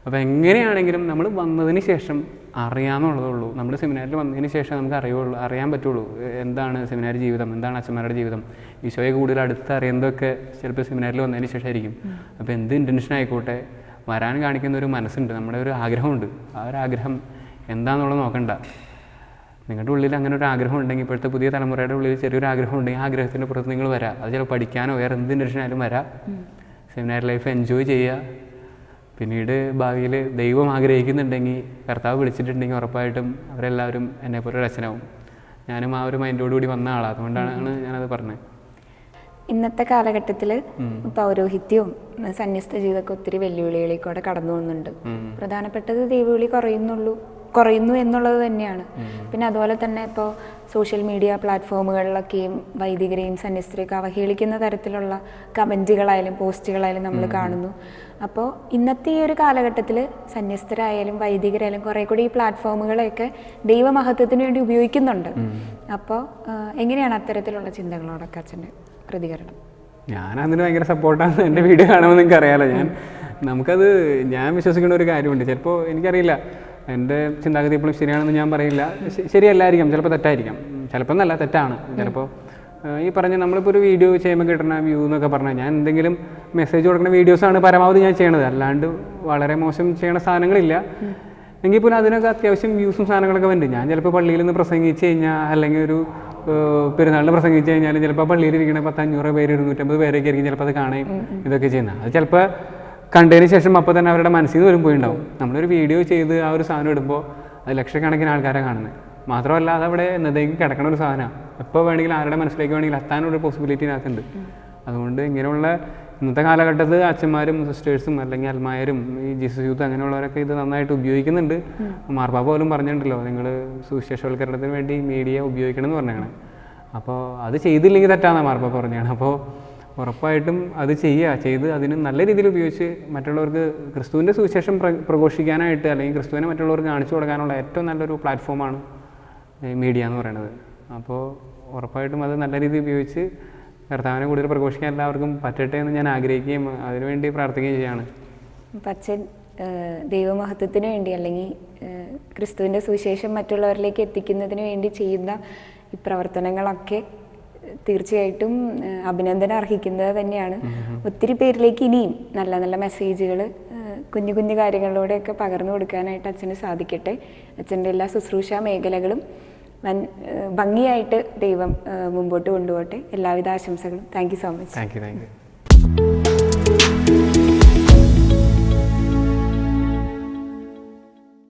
അപ്പോൾ എങ്ങനെയാണെങ്കിലും നമ്മൾ വന്നതിന് ശേഷം അറിയാമെന്നുള്ളതേ ഉള്ളൂ. നമ്മൾ സെമിനാരിൽ വന്നതിന് ശേഷം നമുക്ക് അറിയാൻ പറ്റുള്ളൂ എന്താണ് സെമിനാരി ജീവിതം, എന്താണ് അച്ഛന്മാരുടെ ജീവിതം. ഈശോയെ കൂടുതൽ അടുത്ത് അറിയുന്നതൊക്കെ ചിലപ്പോൾ സെമിനാരിൽ വന്നതിന് ശേഷമായിരിക്കും. അപ്പോൾ എന്ത് ഇൻറ്റൻഷൻ ആയിക്കോട്ടെ, വരാൻ കാണിക്കുന്ന ഒരു മനസ്സുണ്ട്, നമ്മുടെ ഒരു ആഗ്രഹമുണ്ട്. ആ ഒരു ആഗ്രഹം എന്താണെന്നുള്ളത് നോക്കണ്ട. നിങ്ങളുടെ ഉള്ളിൽ അങ്ങനെ ഒരു ആഗ്രഹം ഉണ്ടെങ്കിൽ, ഇപ്പോഴത്തെ പുതിയ തലമുറയുടെ ഉള്ളിൽ ചെറിയൊരു ആഗ്രഹം ഉണ്ടെങ്കിൽ ആ ആഗ്രഹത്തിൻ്റെ പുറത്ത് നിങ്ങൾ വരാം. അത് ചിലപ്പോൾ പഠിക്കാനോ വേറെ എന്ത് ഇൻറ്റൻഷനായാലും വരാം. സെമിനാരി ലൈഫ് എൻജോയ് ചെയ്യുക. പിന്നീട് ഭാവിയിൽ ദൈവം ആഗ്രഹിക്കുന്നുണ്ടെങ്കിൽ, കർത്താവ് വിളിച്ചിട്ടുണ്ടെങ്കിൽ ഉറപ്പായിട്ടും അവരെല്ലാവരും എന്നെപ്പോലെ ഒരു അച്ഛനാവും. ഞാനും ആ ഒരു മൈൻഡോടുകൂടി വന്ന ആളാണ്. അതുകൊണ്ടാണ് ഞാനത് പറഞ്ഞത്.
ഇന്നത്തെ കാലഘട്ടത്തിൽ പൗരോഹിത്യവും സന്യസ്ത ജീവിതമൊക്കെ ഒത്തിരി വെല്ലുവിളികളിൽ കടന്നു പോകുന്നുണ്ട്. പ്രധാനപ്പെട്ടത് ദൈവവിളി കുറയുന്നു എന്നുള്ളത് തന്നെയാണ്. പിന്നെ അതുപോലെ തന്നെ ഇപ്പോൾ സോഷ്യൽ മീഡിയ പ്ലാറ്റ്ഫോമുകളിലൊക്കെയും വൈദികരെയും സന്യസ്തരെയൊക്കെ അവഹേളിക്കുന്ന തരത്തിലുള്ള കമൻറ്റുകളായാലും പോസ്റ്റുകളായാലും നമ്മൾ കാണുന്നു. അപ്പോൾ ഇന്നത്തെ ഈ ഒരു കാലഘട്ടത്തിൽ സന്യസ്തരായാലും വൈദികരായാലും കുറേ കൂടി ഈ പ്ലാറ്റ്ഫോമുകളെയൊക്കെ ദൈവമഹത്വത്തിന് വേണ്ടി ഉപയോഗിക്കുന്നുണ്ട്. അപ്പോൾ എങ്ങനെയാണ് അത്തരത്തിലുള്ള ചിന്തകളോടൊക്കെ അച്ഛൻ്റെ പ്രതികരണം?
ഞാനതിന് ഭയങ്കര സപ്പോർട്ടാണ്. എൻ്റെ വീഡിയോ കാണുമ്പോൾ നിങ്ങൾക്ക് അറിയാമല്ലോ, ഞാൻ വിശ്വസിക്കുന്ന ഒരു കാര്യമുണ്ട്. ചിലപ്പോൾ എനിക്കറിയില്ല, എൻ്റെ ചിന്താഗതി എപ്പോഴും ശരിയാണെന്ന് ഞാൻ പറയില്ല. ശരിയല്ലായിരിക്കാം, ചിലപ്പോൾ തെറ്റായിരിക്കാം, ചിലപ്പോൾ നല്ല തെറ്റാണ്. ചിലപ്പോൾ ഈ പറഞ്ഞ നമ്മളിപ്പോൾ ഒരു വീഡിയോ ചെയ്യുമ്പോൾ കിട്ടുന്ന വ്യൂ എന്നൊക്കെ പറഞ്ഞാൽ, ഞാൻ എന്തെങ്കിലും മെസ്സേജ് കൊടുക്കുന്ന വീഡിയോസാണ് പരമാവധി ഞാൻ ചെയ്യണത്. അല്ലാണ്ട് വളരെ മോശം ചെയ്യണ സാധനങ്ങളില്ല. എങ്കിൽ പോലും അതിനൊക്കെ അത്യാവശ്യം വ്യൂസും സാധനങ്ങളൊക്കെ ഉണ്ട്. ഞാൻ ചിലപ്പോൾ പള്ളിയിൽ നിന്ന് പ്രസംഗിച്ച് കഴിഞ്ഞാൽ, അല്ലെങ്കിൽ ഒരു പെരുന്നാളിന് പ്രസംഗിച്ച് കഴിഞ്ഞാൽ ചിലപ്പോൾ പള്ളിയിലിരിക്കണ 10-500 പേര് 250 പേരൊക്കെ ആയിരിക്കും ചിലപ്പോൾ അത് കാണുകയും ഇതൊക്കെ ചെയ്യുന്നത്. അത് ചിലപ്പോൾ കണ്ടതിന് ശേഷം അപ്പോൾ തന്നെ അവരുടെ മനസ്സിൽ നിന്ന് വരും പോയിണ്ടാവും. നമ്മളൊരു വീഡിയോ ചെയ്ത് ആ ഒരു സാധനം ഇടുമ്പോൾ അത് ലക്ഷക്കണക്കിന് ആൾക്കാരെ കാണുന്നത്. മാത്രമല്ല, അതവിടെ എന്നതേക്ക് കിടക്കണ ഒരു സാധനമാണ്. എപ്പോൾ വേണമെങ്കിലും ആരുടെ മനസ്സിലേക്ക് വേണമെങ്കിലും എത്താനുള്ള പോസിബിലിറ്റി ഇതിനകത്തുണ്ട്. അതുകൊണ്ട് ഇങ്ങനെയുള്ള ഇന്നത്തെ കാലഘട്ടത്തിൽ അച്ഛന്മാരും സിസ്റ്റേഴ്സും അല്ലെങ്കിൽ അൽമായരും ഈ ജീസസ് യൂത്ത് അങ്ങനെയുള്ളവരൊക്കെ ഇത് നന്നായിട്ട് ഉപയോഗിക്കുന്നുണ്ട്. മാർപ്പാപ്പ പോലും പറഞ്ഞിട്ടുണ്ടല്ലോ, നിങ്ങൾ സുവിശേഷവൽക്കരണത്തിന് വേണ്ടി മീഡിയ ഉപയോഗിക്കണം എന്ന് പറഞ്ഞാണ്. അപ്പോൾ അത് ചെയ്തില്ലെങ്കിൽ തെറ്റാണെന്നാണ് മാർപ്പ പറഞ്ഞാണ്. അപ്പോൾ ഉറപ്പായിട്ടും അത് ചെയ്ത് അതിന് നല്ല രീതിയിൽ ഉപയോഗിച്ച് മറ്റുള്ളവർക്ക് ക്രിസ്തുവിൻ്റെ സുവിശേഷം പ്രഘോഷിക്കാനായിട്ട് അല്ലെങ്കിൽ ക്രിസ്തുവിനെ മറ്റുള്ളവർക്ക് കാണിച്ചു കൊടുക്കാനുള്ള ഏറ്റവും നല്ലൊരു പ്ലാറ്റ്ഫോമാണ് മീഡിയ എന്ന് പറയുന്നത്. അപ്പോൾ ഉറപ്പായിട്ടും അത് നല്ല രീതിയിൽ ഉപയോഗിച്ച് കർത്താവിനെ കൂടുതൽ പ്രഘോഷിക്കാൻ എല്ലാവർക്കും പറ്റട്ടെ എന്ന് ഞാൻ ആഗ്രഹിക്കുകയും അതിനുവേണ്ടി പ്രാർത്ഥിക്കുകയും ചെയ്യാണ്.
അപ്പം അച്ഛൻ ദൈവമഹത്വത്തിന് വേണ്ടി അല്ലെങ്കിൽ ക്രിസ്തുവിൻ്റെ സുവിശേഷം മറ്റുള്ളവരിലേക്ക് എത്തിക്കുന്നതിന് വേണ്ടി ചെയ്യുന്ന ഈ പ്രവർത്തനങ്ങളൊക്കെ തീർച്ചയായിട്ടും അഭിനന്ദനം അർഹിക്കുന്നത് തന്നെയാണ്. ഒത്തിരി പേരിലേക്ക് ഇനിയും നല്ല നല്ല മെസ്സേജുകൾ കുഞ്ഞു കുഞ്ഞു കാര്യങ്ങളിലൂടെയൊക്കെ പകർന്നു കൊടുക്കാനായിട്ട് അച്ഛന് സാധിക്കട്ടെ. അച്ഛൻ്റെ എല്ലാ ശുശ്രൂഷ മേഖലകളും ഭംഗിയായിട്ട് ദൈവം മുമ്പോട്ട് കൊണ്ടുപോകട്ടെ. എല്ലാവിധ ആശംസകളും. Thank you so much.
Thank you.